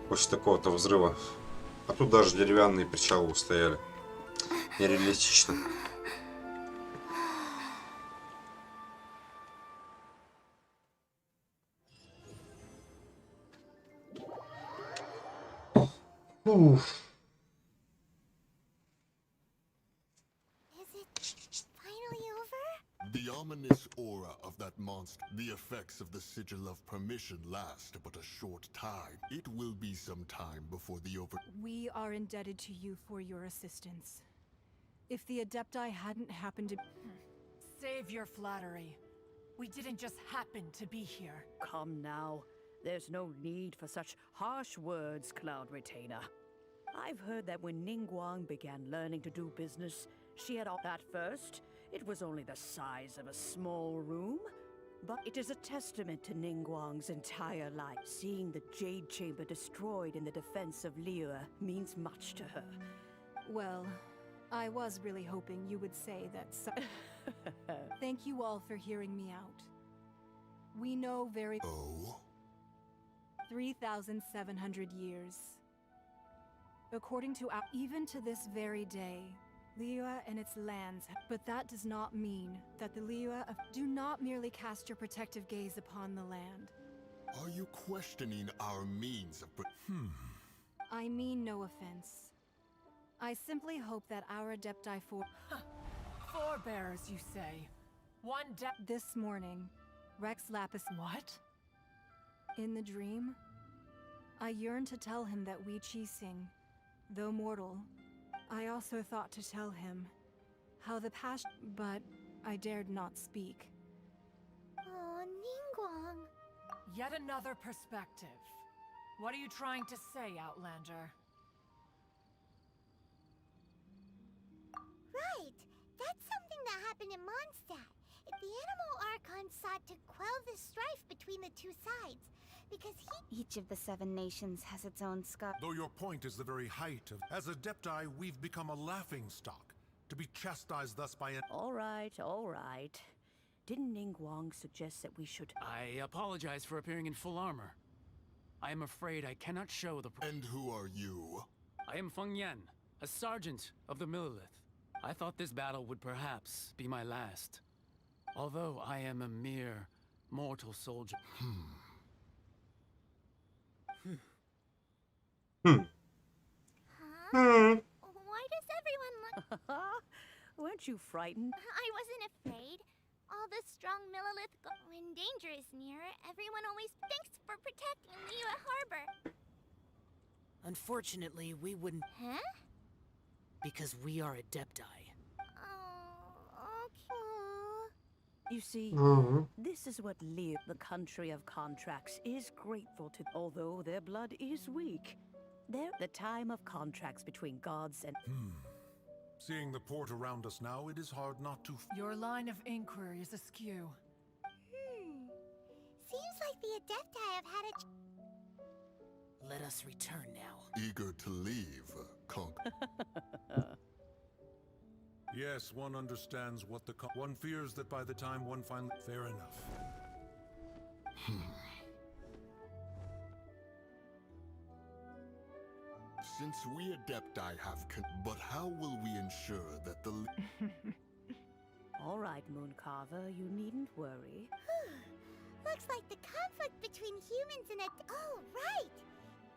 После такого-то взрыва. А тут даже деревянные причалы устояли. Нереалистично. Уф. The ominous aura of that monster, the effects of the sigil of permission last but a short time. It will be some time before the We are indebted to you for your assistance. If the Adepti hadn't happened to... Save your flattery. We didn't just happen to be here. Come now. There's no need for such harsh words, Cloud Retainer. I've heard that when Ningguang began learning to do business, she had all that first. It was only the size of a small room, but it is a testament to Ningguang's entire life. Seeing the Jade Chamber destroyed in the defense of Liyue means much to her. Well, I was really hoping you would say that Thank you all for hearing me out. We know very... 3,700 years. According to our... Even to this very day, Liyue and its lands, but that does not mean that the Liyue do not merely cast your protective gaze upon the land. Are you questioning our means of... I mean no offense. I simply hope that our Adepti Forebearers, you say? This morning, Rex Lapis... What? In the dream, I yearned to tell him that Wei Qixing, though mortal, I also thought to tell him how the past, but I dared not speak. Oh, Ningguang. Yet another perspective. What are you trying to say, Outlander? Right. That's something that happened in Mondstadt. If the Animal Archon sought to quell the strife between the two sides, because Each of the 7 nations has its own scar. Though your point is the very height of... As Adepti, we've become a laughingstock, to be chastised thus by an... All right, all right. Didn't Ningguang suggest that we should... I apologize for appearing in full armor. I am afraid I cannot show the... And who are you? I am Feng Yan, a sergeant of the Millelith. I thought this battle would perhaps be my last. Although I am a mere mortal soldier. Why does everyone look... Weren't you frightened? I wasn't afraid. All the strong Millelith when danger is near, everyone always thanks for protecting Liyue Harbor. Unfortunately, we wouldn't... Huh? Because we are Adepti. Oh, okay. You see, this is what Liyue, the country of contracts, is grateful to, although their blood is weak. They're the time of contracts between gods and... Seeing the port around us now, it is hard not to... Your line of inquiry is askew. Seems like the Adepti have had a... Let us return now. Eager to leave, Conk. Yes, one understands what the... One fears that by the time one finally... Fair enough. Since we Adepti have but how will we ensure that the... All right, Mooncarver, you needn't worry. Looks like the conflict between humans and oh, right.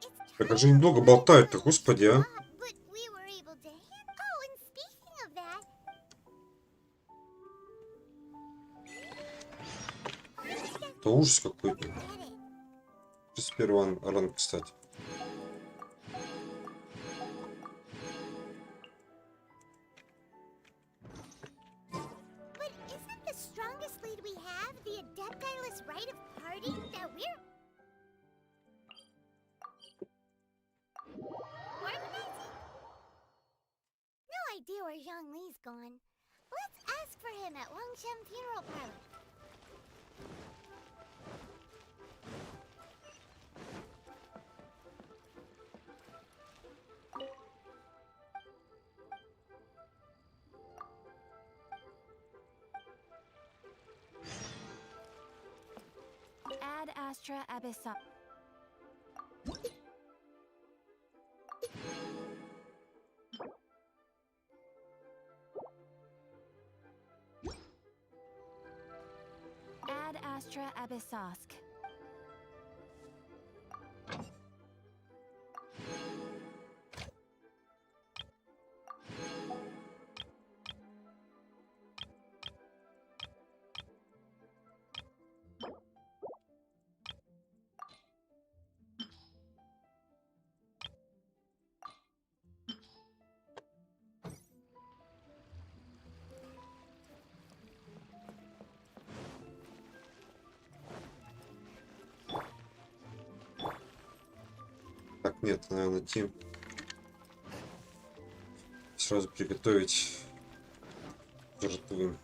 It's Так, они немного болтают-то, господи, а. but we were able to oh, and speaking of that. Это ужас какой-то. 31 ранг, кстати. But isn't the strongest lead we have the adeptiless right of parting that we're organizing? No idea where Zhang Li's gone. Let's ask for him at Wangshem Funeral Parlor. Ad Astra Abyssa. Ad Astra Abyssosk. Так, нет, надо найти. Сразу приготовить жертвы.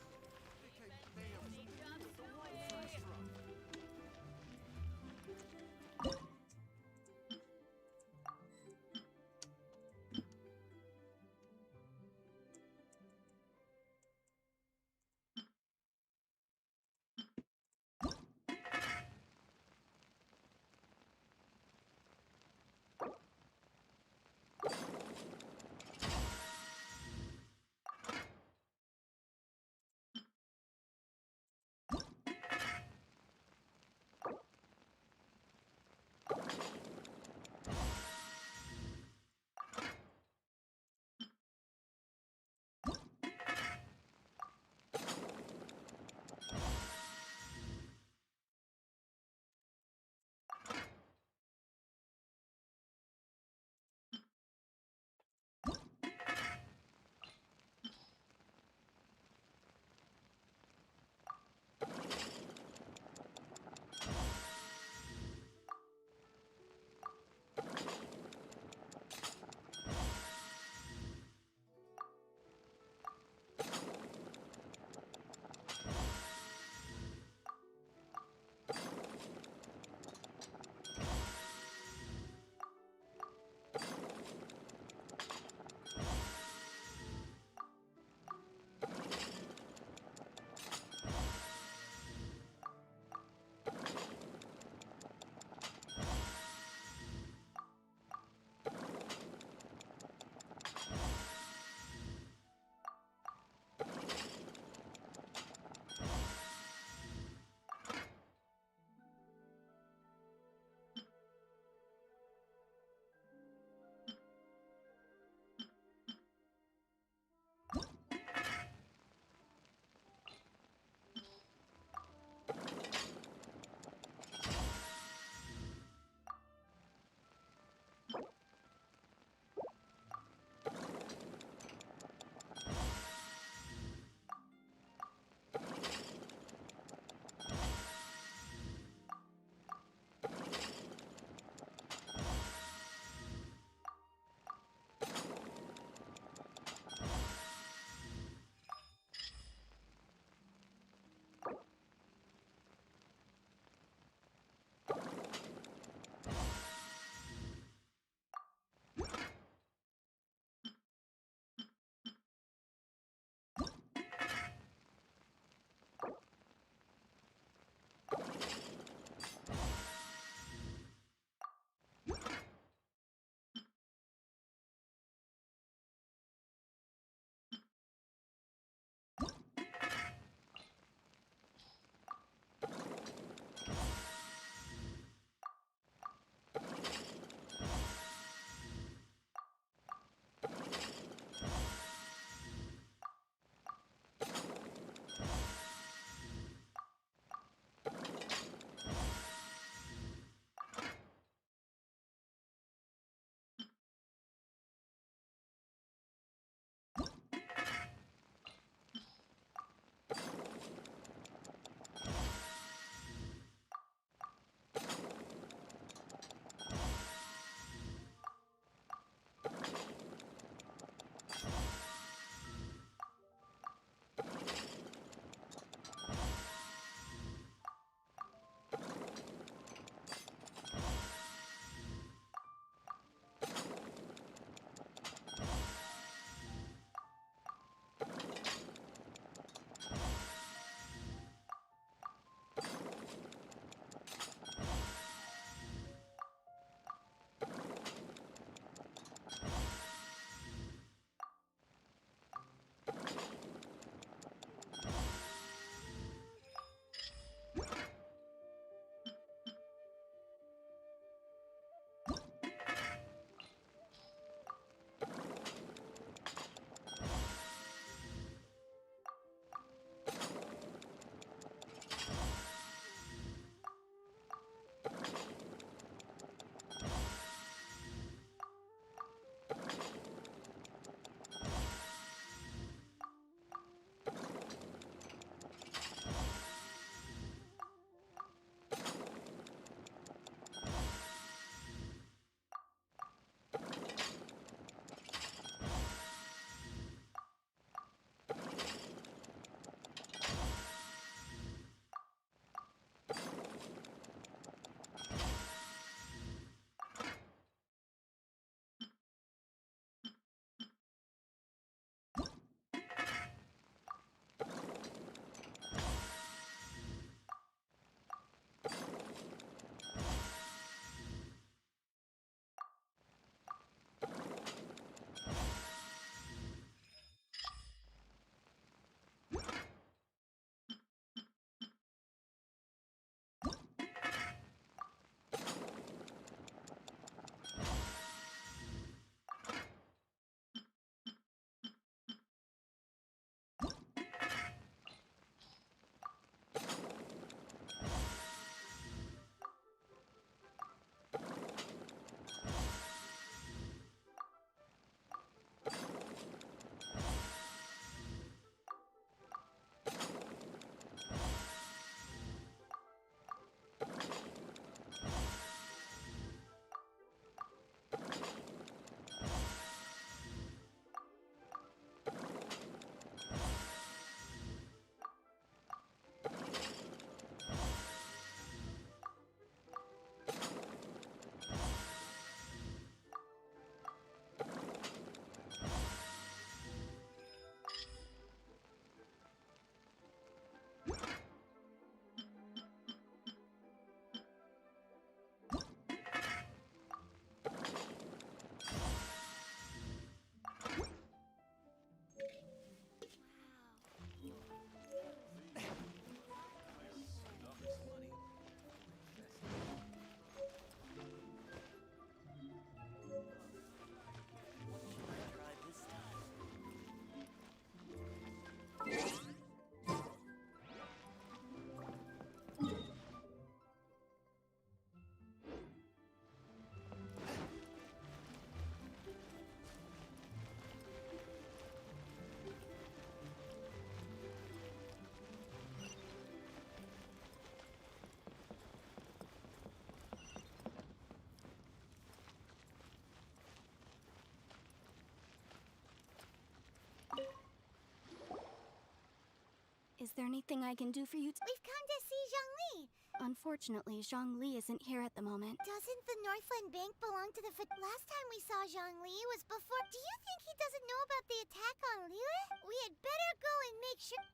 Is there anything I can do for you? We've come to see Zhongli. Unfortunately, Zhongli isn't here at the moment. Doesn't the Northland Bank belong to the last time we saw Zhongli was before. Do you think he doesn't know about the attack on Liyue? We had better go and make sure.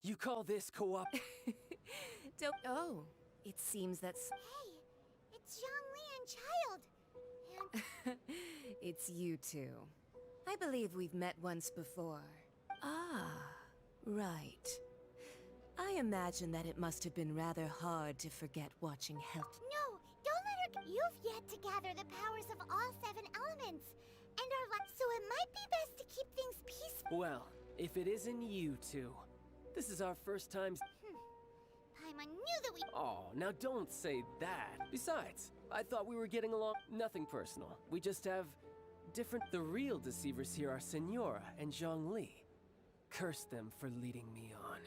You call this co-op? Oh, it seems that's... Hey, it's Zhongli and Child. And It's you two. I believe we've met once before. Ah, right. I imagine that it must have been rather hard to forget watching Help. no, don't let her. You've yet to gather the powers of all 7 elements, and our so it might be best to keep things peaceful. Well, if it isn't you two. This is our first time. I knew that we. Oh, now don't say that. Besides, I thought we were getting along. Nothing personal. We just have different. The real deceivers here are Senora and Zhongli. Curse them for leading me on.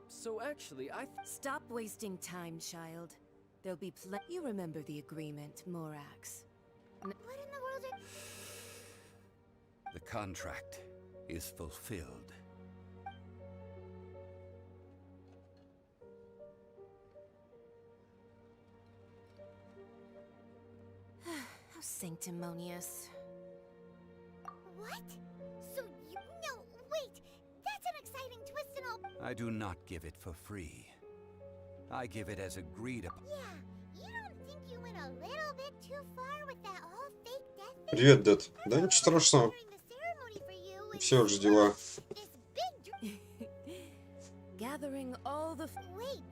So actually, Stop wasting time, child. There'll be You remember the agreement, Morax. What in the world are. The contract is fulfilled. How sanctimonious. What? So you. No, wait! That's an exciting twist and all. I do not give it for free. I give it as agreed upon. Yeah, you don't think you went a little bit too far with that whole fake death thing? Привет, Дэд. Да ничего страшного. Все же дела. Gathering all the. Wait,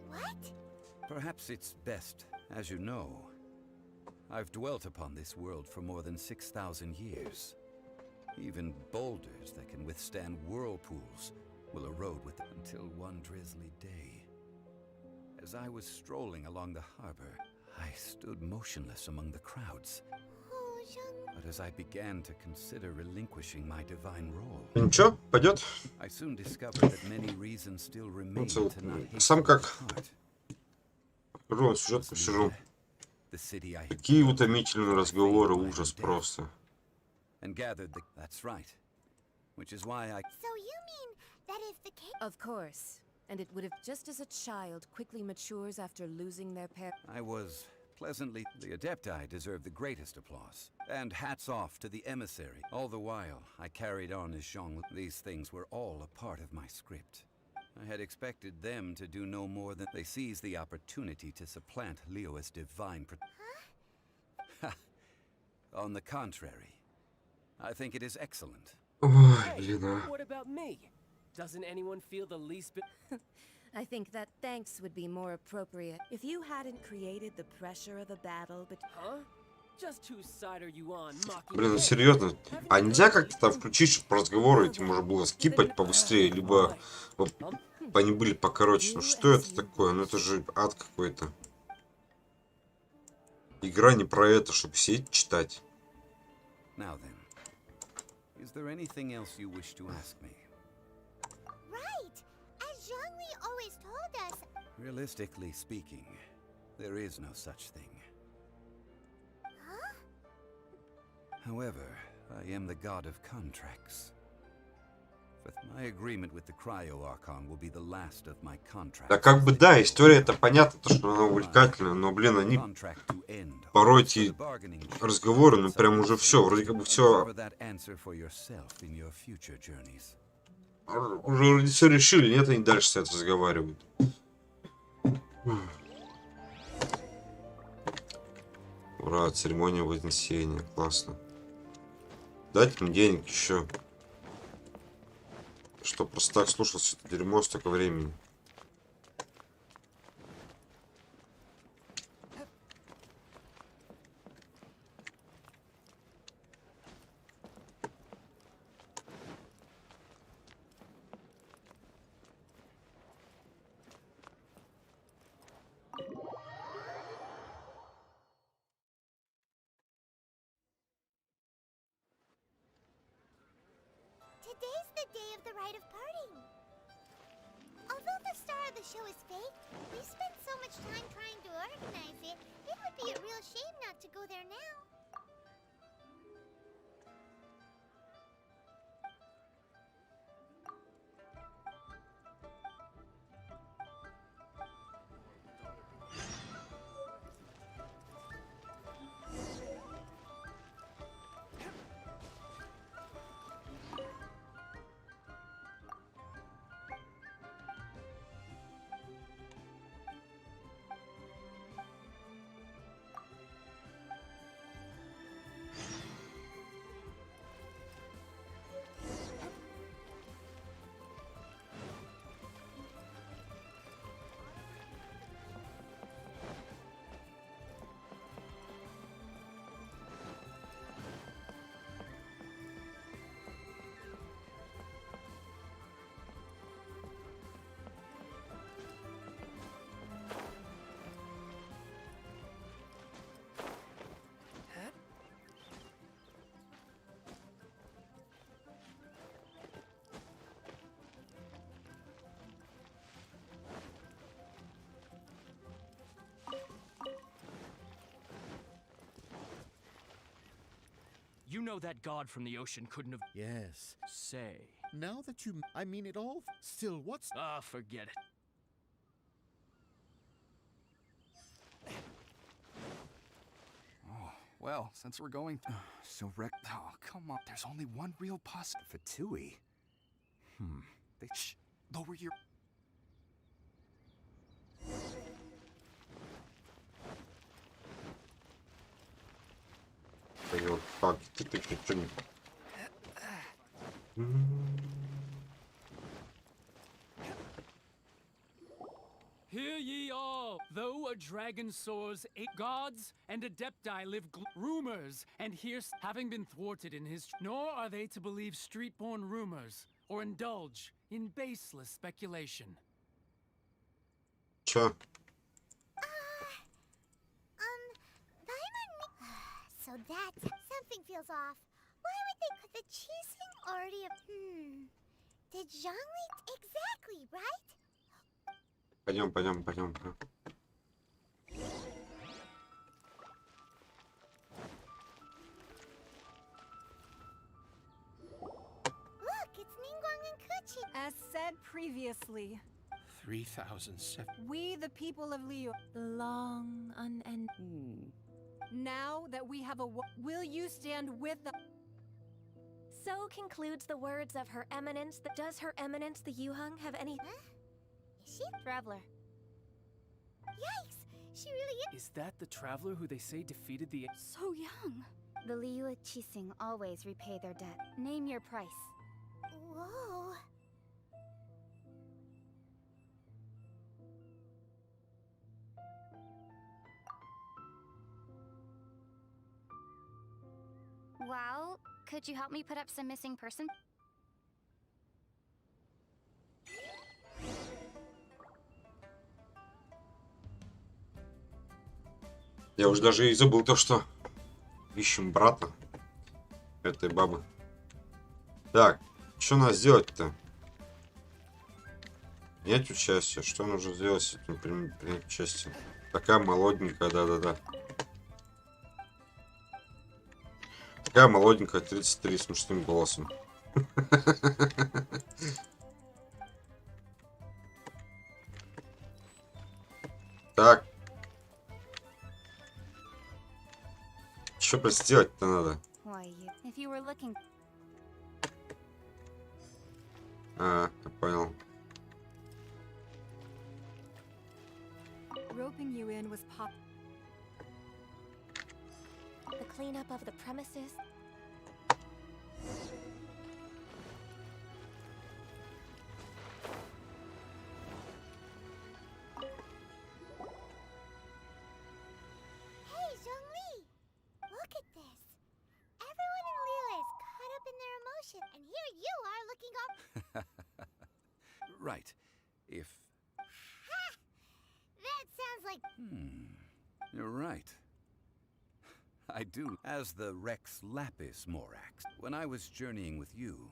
what? Perhaps it's best, as you know. I've dwelt upon this world for more than 6,000 years. Even boulders that can withstand whirlpools will erode with them until one drizzly day. As I was strolling along the harbor, I stood motionless among the crowds. But as I began to consider relinquishing my divine role, Ничего, пойдет. I soon discovered that many reasons still remain to not hate Сам как heart. сюжет посижу. The city I had Какие утомительные разговоры, ужас просто. and gathered the. That's right. Which is why I. So you mean that if the case. Of course. And it would have just as a child quickly matures after losing their parent. I was pleasantly. The Adepti deserve the greatest applause. And hats off to the emissary. All the while, I carried on as Zhong. These things were all a part of my script. I had expected them to do no more than. They seized the opportunity to supplant Liyue's divine. Huh? On the contrary, I think it is excellent. Hey, what about me? Doesn't anyone feel the least bit? I think that thanks would be more appropriate if you hadn't created the pressure of a battle, but... Huh? Just whose side are you on, mocking? Блин, ну серьезно. А нельзя как-то там включить, чтобы разговоры эти можно было скипать побыстрее, либо они были покороче. Ну что это такое? Ну это же ад какой-то. Игра не про это, чтобы сидеть читать. Now then, is there anything else you wish to ask me? Right! As Zhongli always told us. Realistically speaking, there is no such thing. Huh? However, I am the god of contracts. My agreement with the Cryo-Archon will be the last of my contracts. Да как бы да, история это понятно, то что она увлекательная, но блин, они порой эти разговоры, ну прям уже все, вроде как бы все уже все решили, нет, они дальше с этим разговаривают. Ура, церемония вознесения, классно. Дать им денег еще. Что просто так слушался это дерьмо столько времени. Today's the day of the rite of parting. Although the star of the show is fake, we spent so much time trying to organize it, it would be a real shame not to go there now. You know that god from the ocean couldn't have... Yes. Say. Now that you... I mean it all... Still, what's... Ah, forget it. Oh, well, since we're going... So oh, come on. There's only one real Fatui. Shh. Lower your... Вот так, ты что не... Hear ye all! Though a dragon soars, 8 gods and adepti live rumors, and here's having been thwarted in his... Nor are they to believe street-born rumors, or indulge in baseless speculation. Чё? So that's... Something feels off. Why would they put the cheesing already... Did Zhongli... Exactly, right? Пойдем. Look, it's Ningguang and Kuchi. As said previously, 3,007. we the people of Liu, Long unending. now that we have a will you stand with the... So concludes the words of Her Eminence. Does Her Eminence the Yuheng have any... Huh? Is she... Traveler? Yikes! She really is... Is that the traveler who they say defeated the... So young. The Liu Qixing always repay their debt. Name your price. Whoa. Well, could you help me put up some missing person? Я уже даже и забыл то, что ищем брата этой бабы. Так, что надо сделать-то? Принять участие. Что нужно сделать с этим принять участие? Такая молоденькая, да-да-да. Такая молоденькая, 33 с мужским голосом. Так. Что сделать-то надо? А, я понял. Roping you in was pop. The cleanup of the premises. Right. If... That sounds like... You're right. I do. As the Rex Lapis Morax, when I was journeying with you,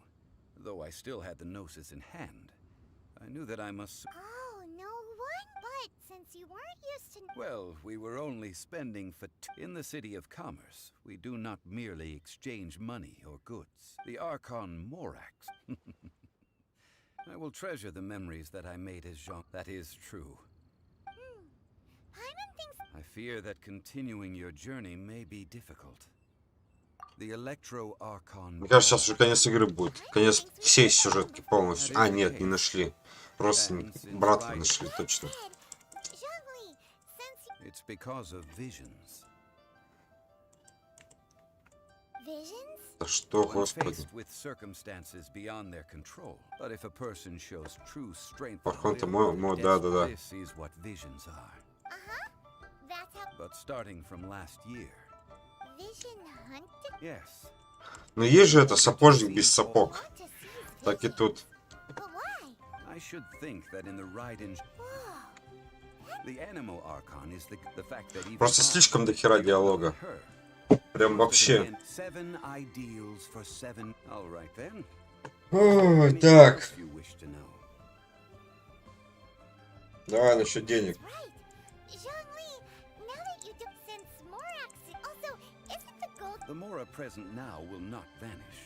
though I still had the Gnosis in hand, I knew that I must... Oh, no one? But since you weren't used to... Well, we were only spending for... In the City of Commerce, we do not merely exchange money or goods. The Archon Morax. I will treasure the memories that I made as Jean. That is true. Paimon thinks... I fear that continuing your journey may be difficult. The Electro Archon... Мне кажется, сейчас уже конец игры будет. Конец всей сюжетки полностью. А, нет, не нашли. Просто брата нашли, точно. It's because of visions. Visions? Да что, When господи. faced with circumstances beyond their control, but if a person shows true strength, Пархон-то мой, да-да-да. this is what visions are. That's how... But starting from last year, Vision hunted? yes, Но есть же это сапожник без сапог. Так и тут. But why? I should think that in the Raiden, the Animal Archon is the fact that even Просто слишком дохера диалога. her. Прям вообще. 7 ideals for 7. All right then. Ой, Anything так. else you wish to know? Давай насчет денег. Right. Zhongli, now that you do... Since Morax... Also, isn't the gold... The Mora present now will not vanish.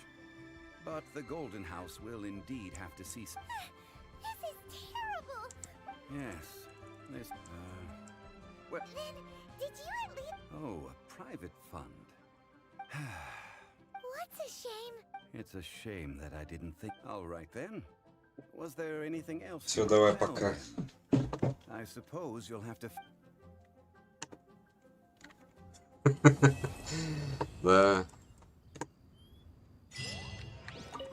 But the Golden House will indeed have to cease. This is terrible! Yes. This, well, Then, did you at least... oh, a private fund. What's a shame? It's a shame that I didn't think. All right then. Was there anything else? Всё, you давай, found пока. then? I suppose you'll have to. Да.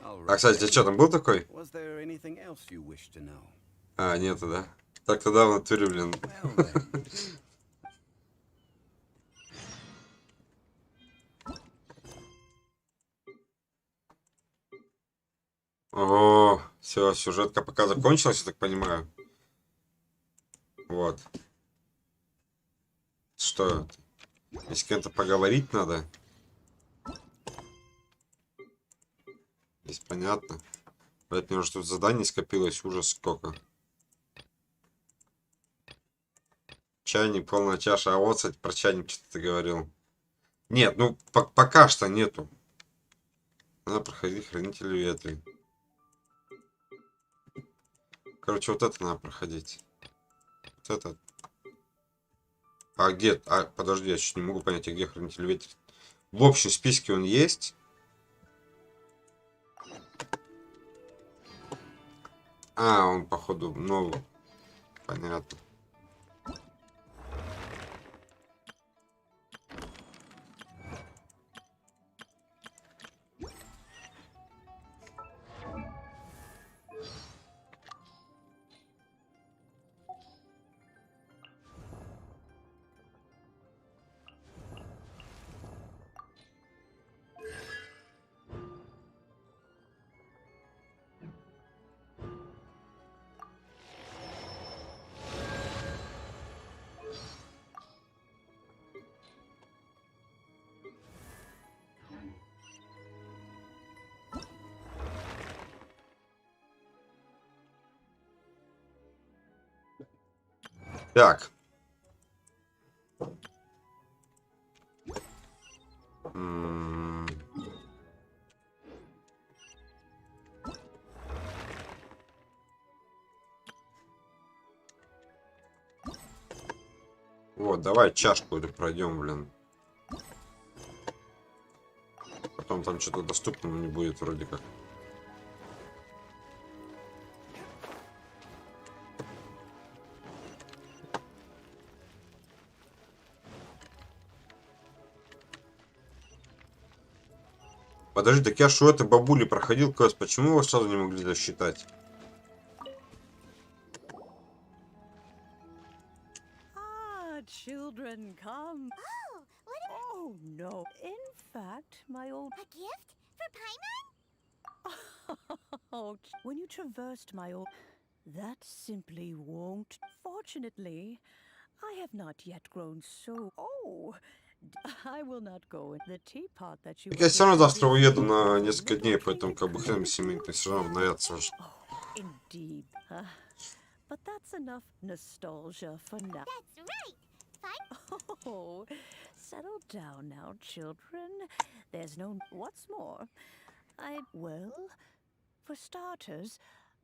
All А, right кстати, then. что там был такой? Was there anything else you wish to know? А, нету, да? Так тогда в натуре, блин. Well then. О, все, сюжетка пока закончилась, я так понимаю. Вот. Что это? Если с кем-то поговорить надо. Здесь понятно. Блять, мне уже тут заданий скопилось, ужас сколько. Чайник, полная чаша. А вот, кстати, про чайник что-то ты говорил. Нет, ну пока что нету. Надо проходить хранителю ветви. Короче, вот это надо проходить. Вот это. А где? А, подожди, я чуть не могу понять, а где хранитель ветви. В общем списке он есть. А, он, походу, новый. Понятно. Так. Вот, давай чашку эту пройдем, блин. Потом там что-то доступного не будет вроде как. Подожди, так я что это бабули проходил квест, почему его сразу не могли засчитать? Children, come. Oh, what a... Oh, no. In fact, my old... A gift? For Paimon? Oh, when you traversed my old... That simply won't. Fortunately, I have not yet grown so. Oh, I will not go in the teapot that you. Я все равно завтра уеду на несколько дней, поэтому как бы хрен семейный, все равно обновятся уже. Indeed, but that's enough nostalgia for now. That's right. Fine. Oh, settle down now, children. There's no. What's more, well, for starters,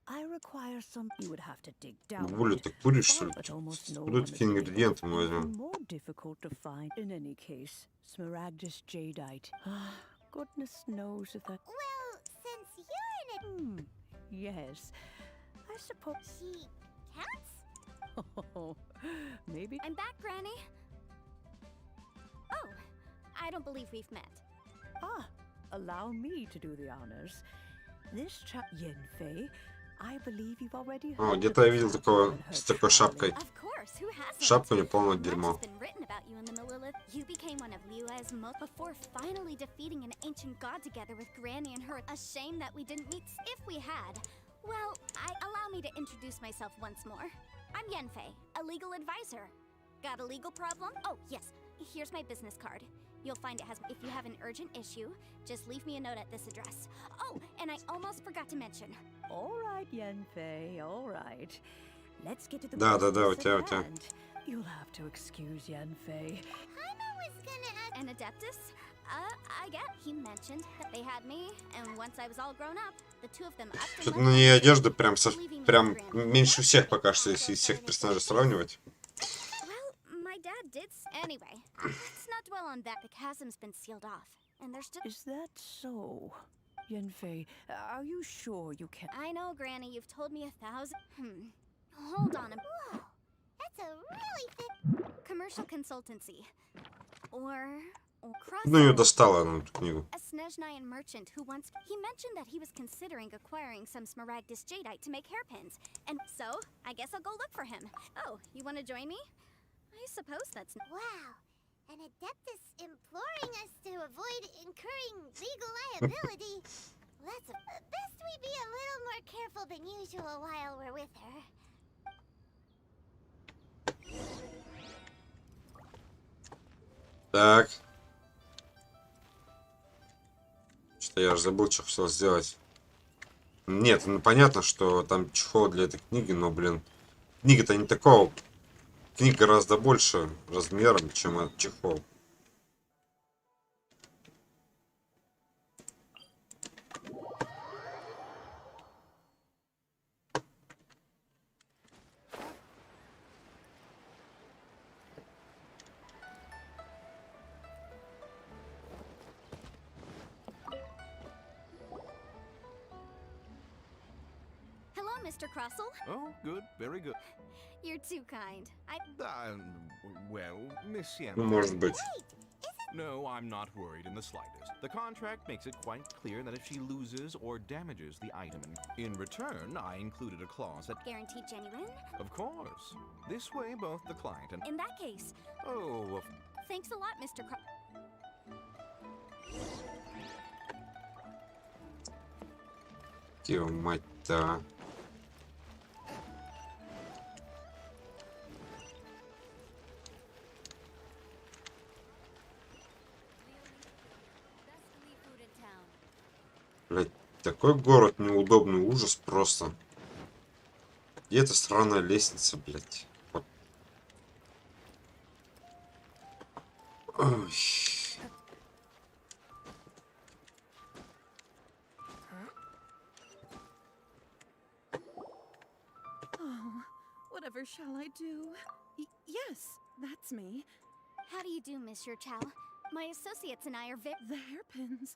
I require some. You would have to dig down. Бабуля, ты куришь, что ли? Куда такие ингредиенты мы возьмем? More difficult to find. In any case, Smaragdus jadeite. Goodness knows if that. Well, since you're in it. Yes, I suppose. She counts? Oh, maybe. I'm back, Granny. Oh, I don't believe we've met. Allow me to do the honors. This chap Yenfei, I believe you've already heard. О, где-то я видел такого с такой шапкой. Of course, who hasn't? Шапка не полное Much дерьмо. has been written about you in the Millilith. You became one of Liu's most before finally defeating an ancient god together with Granny and her. A shame that we didn't meet. If we had, well, allow me to introduce myself once more. I'm Yenfei, a legal advisor. Got a legal problem? Oh, yes. Here's my business card. You'll find it has. If you have an urgent issue, just leave me a note at this address. Oh, and I almost forgot to mention. All right, Yenfei, all right. Let's get to the Да, business у at тебя. hand. You'll have to excuse Yenfei. Paimon was gonna ask. An Adeptus? I get. He mentioned that they had me, and once I was all grown up, the two of them upped and Что-то left. на ней одежда прям меньше всех пока что, если из всех персонажей сравнивать. My dad did. Anyway, let's not dwell on that. The chasm's been sealed off, and there's just. Is that so? Yenfei, are you sure you can? I know, Granny. You've told me 1,000. Hold on. Whoa, that's a really thick. Commercial consultancy, or cross. Ну, ее достала она, эту книгу. A Snezhnayan merchant who once. He mentioned that he was considering acquiring some Smaragdus jadeite to make hairpins, and so I guess I'll go look for him. Oh, you want to join me? I suppose that's. Wow, an Adeptus imploring us to avoid incurring legal liability. Let's best we be a little more careful than usual while we're with her. Так. Что я же забыл, что хотел сделать. Нет, ну понятно, что там чехол для этой книги, но, блин, книга-то не такого. Книга гораздо больше размером, чем этот чехол. Hello, Mr. Crossell. Oh, good, very good. You're too kind. Well, Miss Yen. Ну, может быть. No, I'm not worried in the slightest. The contract makes it quite clear that if she loses or damages the item, in return, I included a clause that... Guaranteed genuine? Of course. This way, both the client and... In that case... Oh, Thanks a lot, Mr. Твою мать-то. Блять, такой город неудобный, ужас просто. Где эта странная лестница, блять? Вот. Ой. Oh, whatever shall I do? Yes, that's me. How do you do, Monsieur Chow? My associates and I are The hairpins.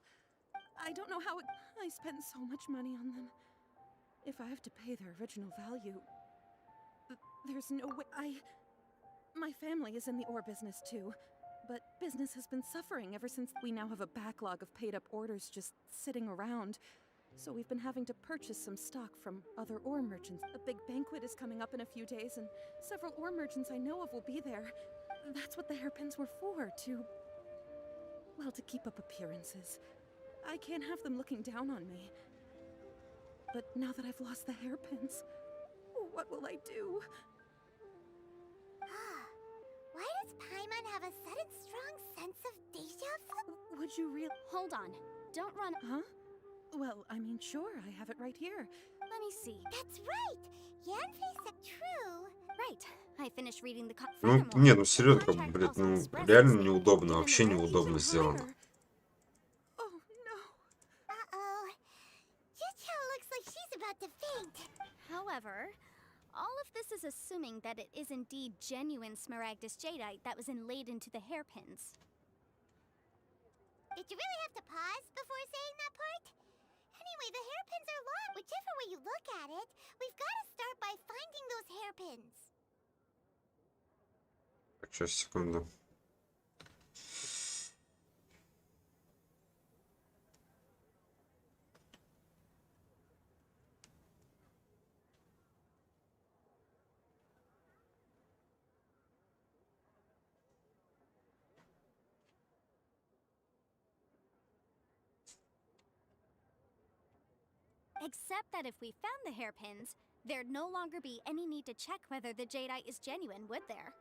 I don't know how I spent so much money on them. If I have to pay their original value, there's no way. My family is in the ore business too, but business has been suffering ever since we now have a backlog of paid-up orders just sitting around. So we've been having to purchase some stock from other ore merchants. A big banquet is coming up in a few days, and several ore merchants I know of will be there. That's what the hairpins were for, to keep up appearances. I can't have them looking down on me. But now that I've lost the hairpins, What will I do? Why does Paimon have a sudden strong sense of deja vu? Would you really? Hold on. Don't run. Huh? Well, I mean, sure, I have it right here. Let me see. That's right. Yanfei said true. Right. I finished reading the Ну, не, ну серьезно, блядь, ну реально неудобно, вообще неудобно сделано. Uh-oh. Chicho looks like she's about to faint. However, all of this is assuming that it is indeed genuine smaragdus jadeite that was inlaid into the hairpins. Did you really have to pause before saying that part? Anyway, the hairpins are locked. Whichever way you look at it, we've got to start by finding those hairpins. Так, сейчас, секунду. Except that if we found the hairpins, there'd no longer be any need to check whether the jadeite is genuine, would there?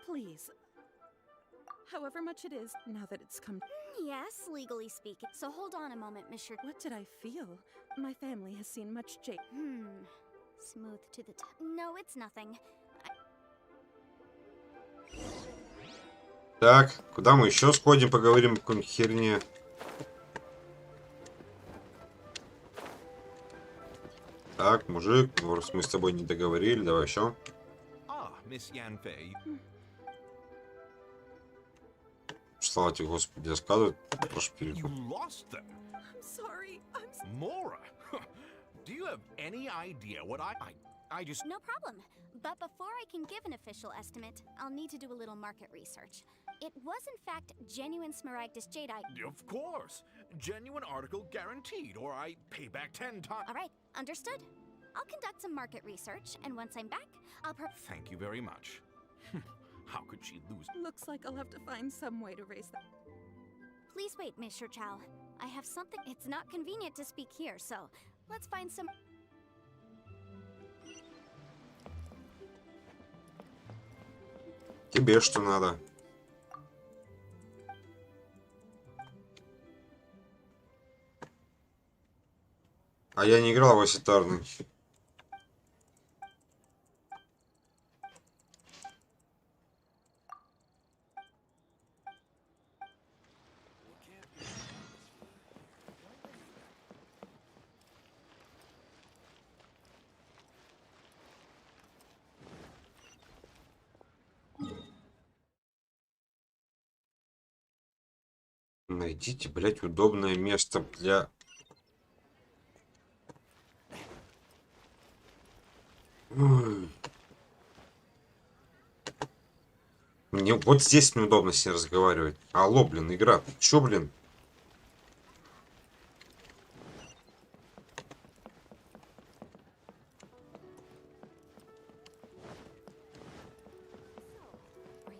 Please. However much it is, now that it's come. Yes, legally speaking. So hold on a moment, Miss Shir. What did I feel? My family has seen much Jake. Smooth to the top. No, it's nothing. Так, куда мы еще сходим, поговорим о какой-нибудь херне? Так, мужик, ну, раз мы с тобой не договорили, давай еще. Miss Yanfei. Слава тебе, Господи, рассказывай про шпильку. You lost them. I'm sorry. Mora, do you have any idea what I just... No problem. But before I can give an official estimate, I'll need to do a little market research. It was in fact genuine smaragdus jadeite. Of course. Genuine article guaranteed, or I pay back 10 times. All right, understood. I'll conduct some market research, and once I'm back, I'll Thank you very much. How could she lose? Looks like I'll have to find some way to raise them. Please wait, Miss Chow. I have something. It's not convenient to speak here, so let's find some. Тебе что надо? А я не играл в асетарный. Найдите, блять, удобное место для... Мне вот здесь неудобно с ней разговаривать. Алло, блин, игра. Чё, блин?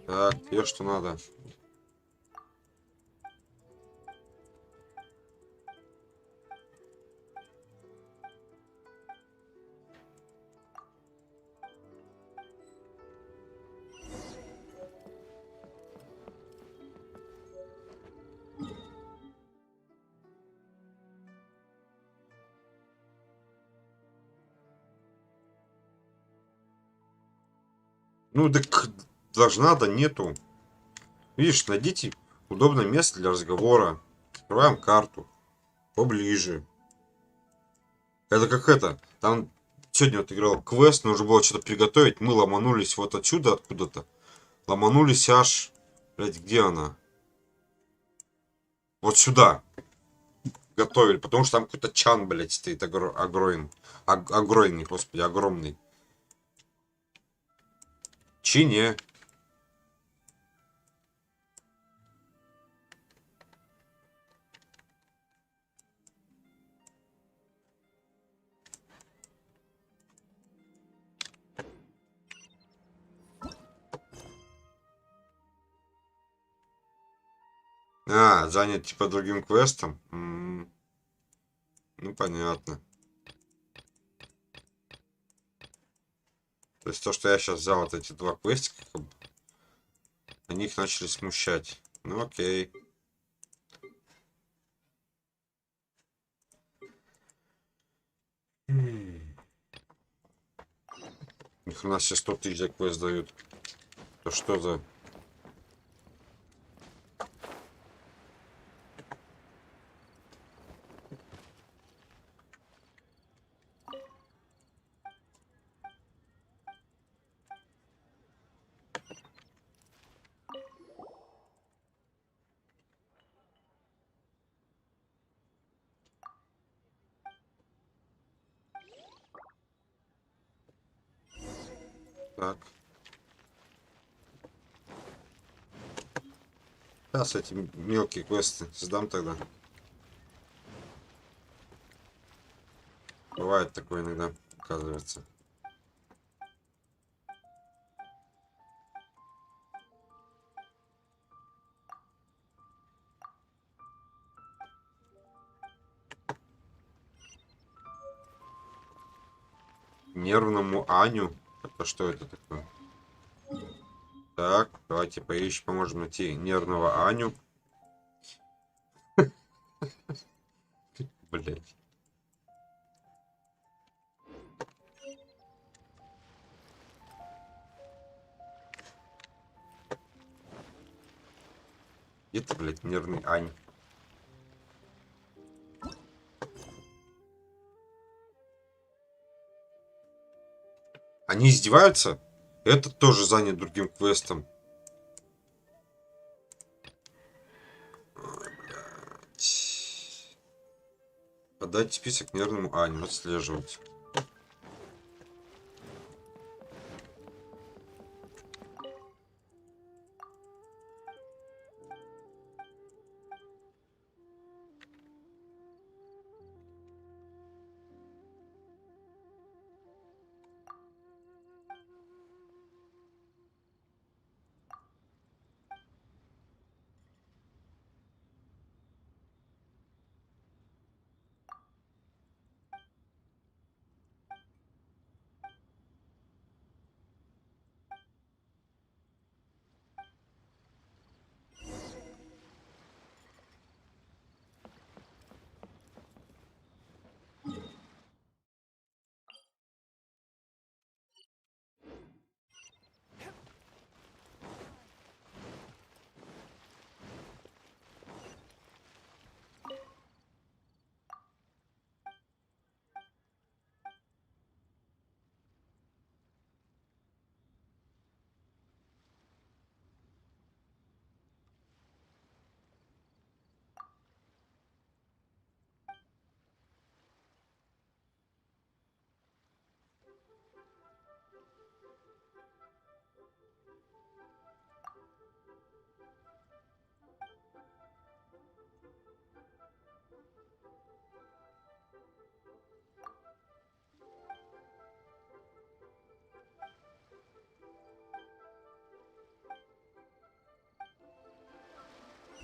Так, тебе что надо? Ну, так должна, да нету. Видишь, найдите удобное место для разговора. Открываем карту. Поближе. Это как это. Там сегодня вот играл квест, нужно было что-то приготовить. Мы ломанулись вот отсюда, откуда-то. Ломанулись аж... Блять, где она? Вот сюда. Готовили, потому что там какой-то чан, блять, стоит огромный, господи, огромный. Чине. А, занят типа другим квестом? Ну, понятно. То есть то, что я сейчас взял вот эти два квестика, как бы, они их начали смущать. Ну, окей. Ни хрена себе 100 тысяч за квест дают. То что за... Так. Сейчас эти мелкие квесты сдам тогда. Бывает такое иногда, оказывается. Нервному Аню. Это что это такое? Так, давайте поищем, поможем найти нервного Аню. Блять. Это, блядь, нервный Ань. Они издеваются? Этот тоже занят другим квестом. Ой, блядь. Подать список нервному Аню. Отслеживать.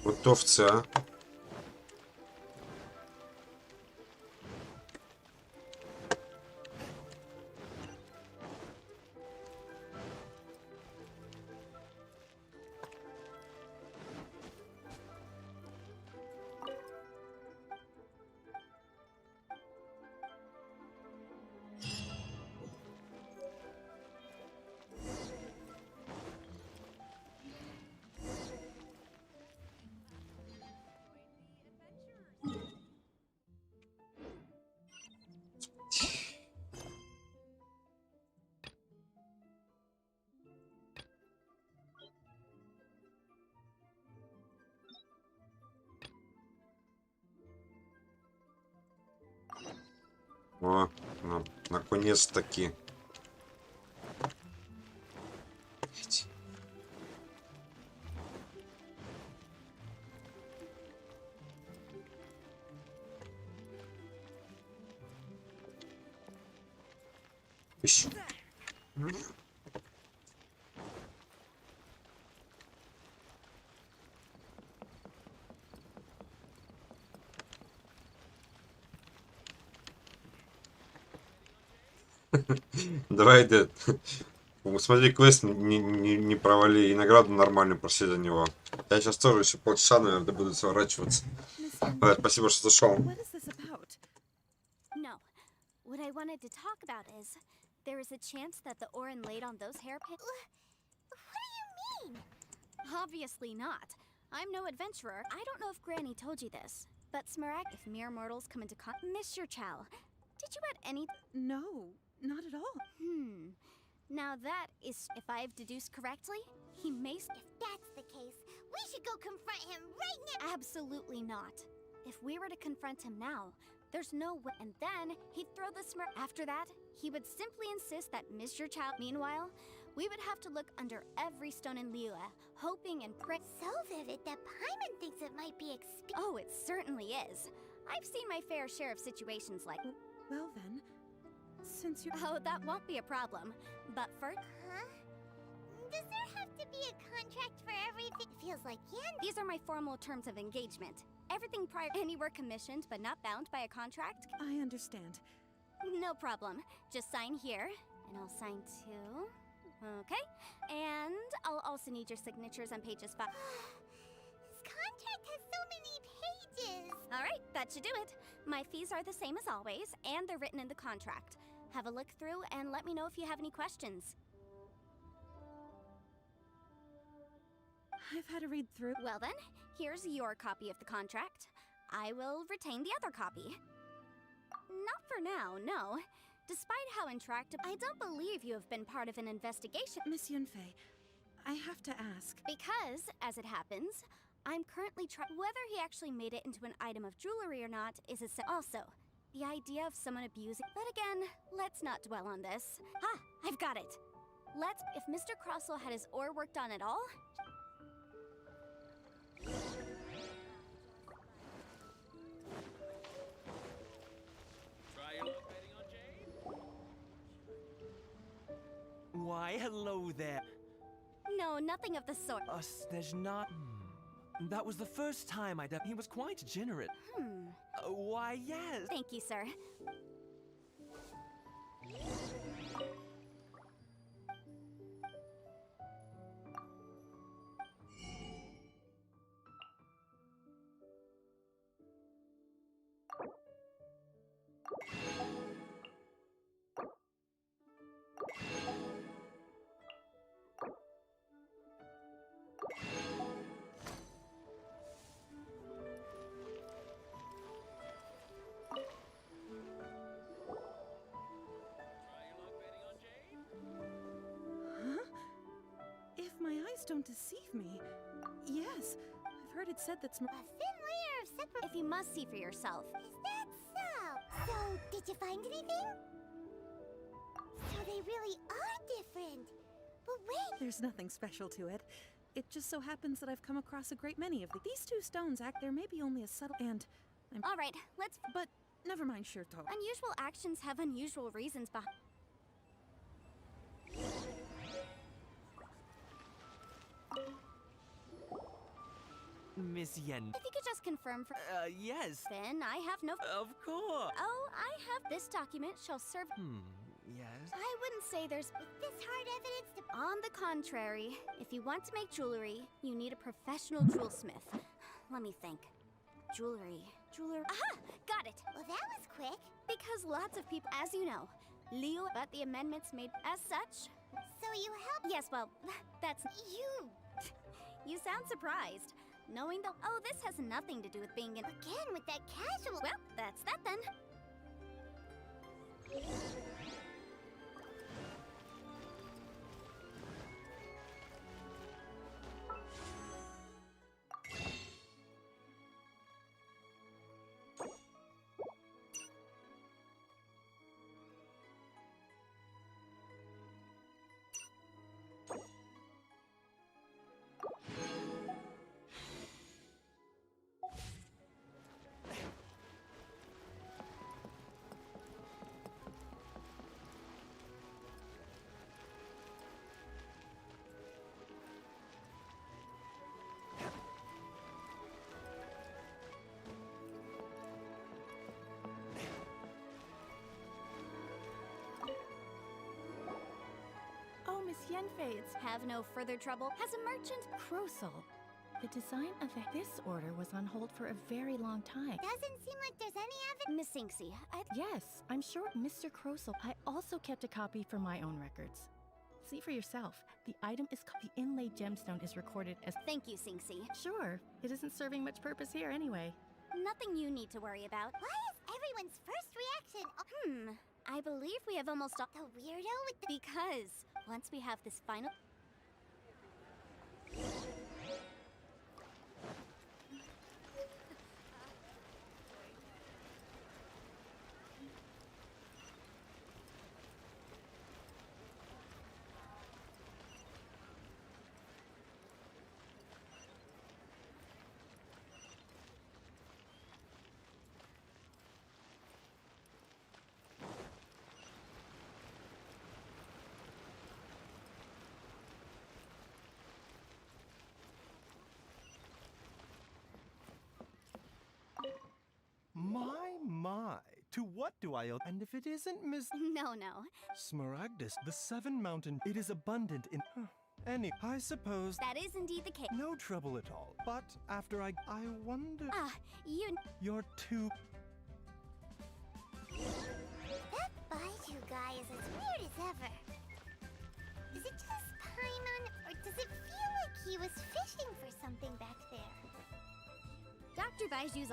Вот овца. О, наконец-таки. Ищ. Давай, дед. Смотри, квест не провали, и награду нормальную проси за него. Я сейчас тоже еще полчаса, наверное, буду сворачиваться. Спасибо, что зашел. No. What I wanted to talk about is there is a chance that the Orin laid on those hairpins. What do you mean? Obviously not. I'm no adventurer. I don't know if Granny told you this, but Smaragd, if mere mortals come into Mr. Chow, did you add any? No, not at all. Now that is, if I've deduced correctly, he may. If that's the case, we should go confront him right now. Absolutely not. If we were to confront him now, there's no way. And then he'd throw the smirk. After that, he would simply insist that Mr. Chow. Meanwhile, we would have to look under every stone in Liyue, hoping and praying. So vivid that Paimon thinks it might be Oh, it certainly is. I've seen my fair share of situations like. Well then, since you're. Oh, that won't be a problem. But first. Huh? Does there have to be a contract for everything? It feels like These are my formal terms of engagement. Everything prior. Anywhere commissioned but not bound by a contract. I understand. No problem. Just sign here, and I'll sign too. Okay. And I'll also need your signatures on pages 5. This contract has so many pages. All right, that should do it. My fees are the same as always, and they're written in the contract. Have a look through and let me know if you have any questions. I've had a read through. Well then, here's your copy of the contract. I will retain the other copy. Not for now, no. Despite how intractable, I don't believe you have been part of an investigation. Miss Yunfei, I have to ask. Because, as it happens, I'm currently whether he actually made it into an item of jewelry or not is also, the idea of someone abusing. But again, let's not dwell on this. I've got it. If Mr. Crossell had his ore worked on at all. Why, hello there. No, nothing of the sort. There's not. That was the first time he was quite generous. Why, yes. Thank you, sir. Don't deceive me. Yes, I've heard it said that a thin layer of separate. If you must see for yourself. Is that so? So, did you find anything? So they really are different. But wait. There's nothing special to it. It just so happens that I've come across a great many of these two stones. There may be only a subtle and. All right, let's. But never mind, Shirto. Unusual actions have unusual reasons behind. Miss Yen. If you could just confirm for. Yes. Then I have no. Of course. Oh, I have. This document shall serve. Yes. I wouldn't say there's. This hard evidence to. On the contrary, if you want to make jewelry, you need a professional jewelsmith. Let me think. Jewelry. Aha! Got it! Well, that was quick. Because lots of people, as you know, Leo, but the amendments made as such. So you helped? Yes, well, that's. You sound surprised. Knowing that. Oh, this has nothing to do with being an. Again, with that casual. Well, that's that then. yen fades. Have no further trouble. Has a merchant Crosel. The design of this order was on hold for a very long time. Doesn't seem like there's any evidence. Miss Inksy, Yes, I'm sure Mr. Crosel. I also kept a copy for my own records. See for yourself. The item is called the inlaid gemstone is recorded as. Thank you, Sinksy. Sure, it isn't serving much purpose here anyway. Nothing you need to worry about. Why is everyone's first reaction? I believe we have almost all. The weirdo with the. Because once we have this final. My, to what do I owe? And if it isn't Miss... No. Smaragdus, the Seven Mountain, it is abundant in... I suppose... That is indeed the case. No trouble at all. But after I wonder... You're too... That Baiju guy is as weird as ever. Is it just Paimon, or does it feel like he was fishing for something back there? Dr. Baiju's always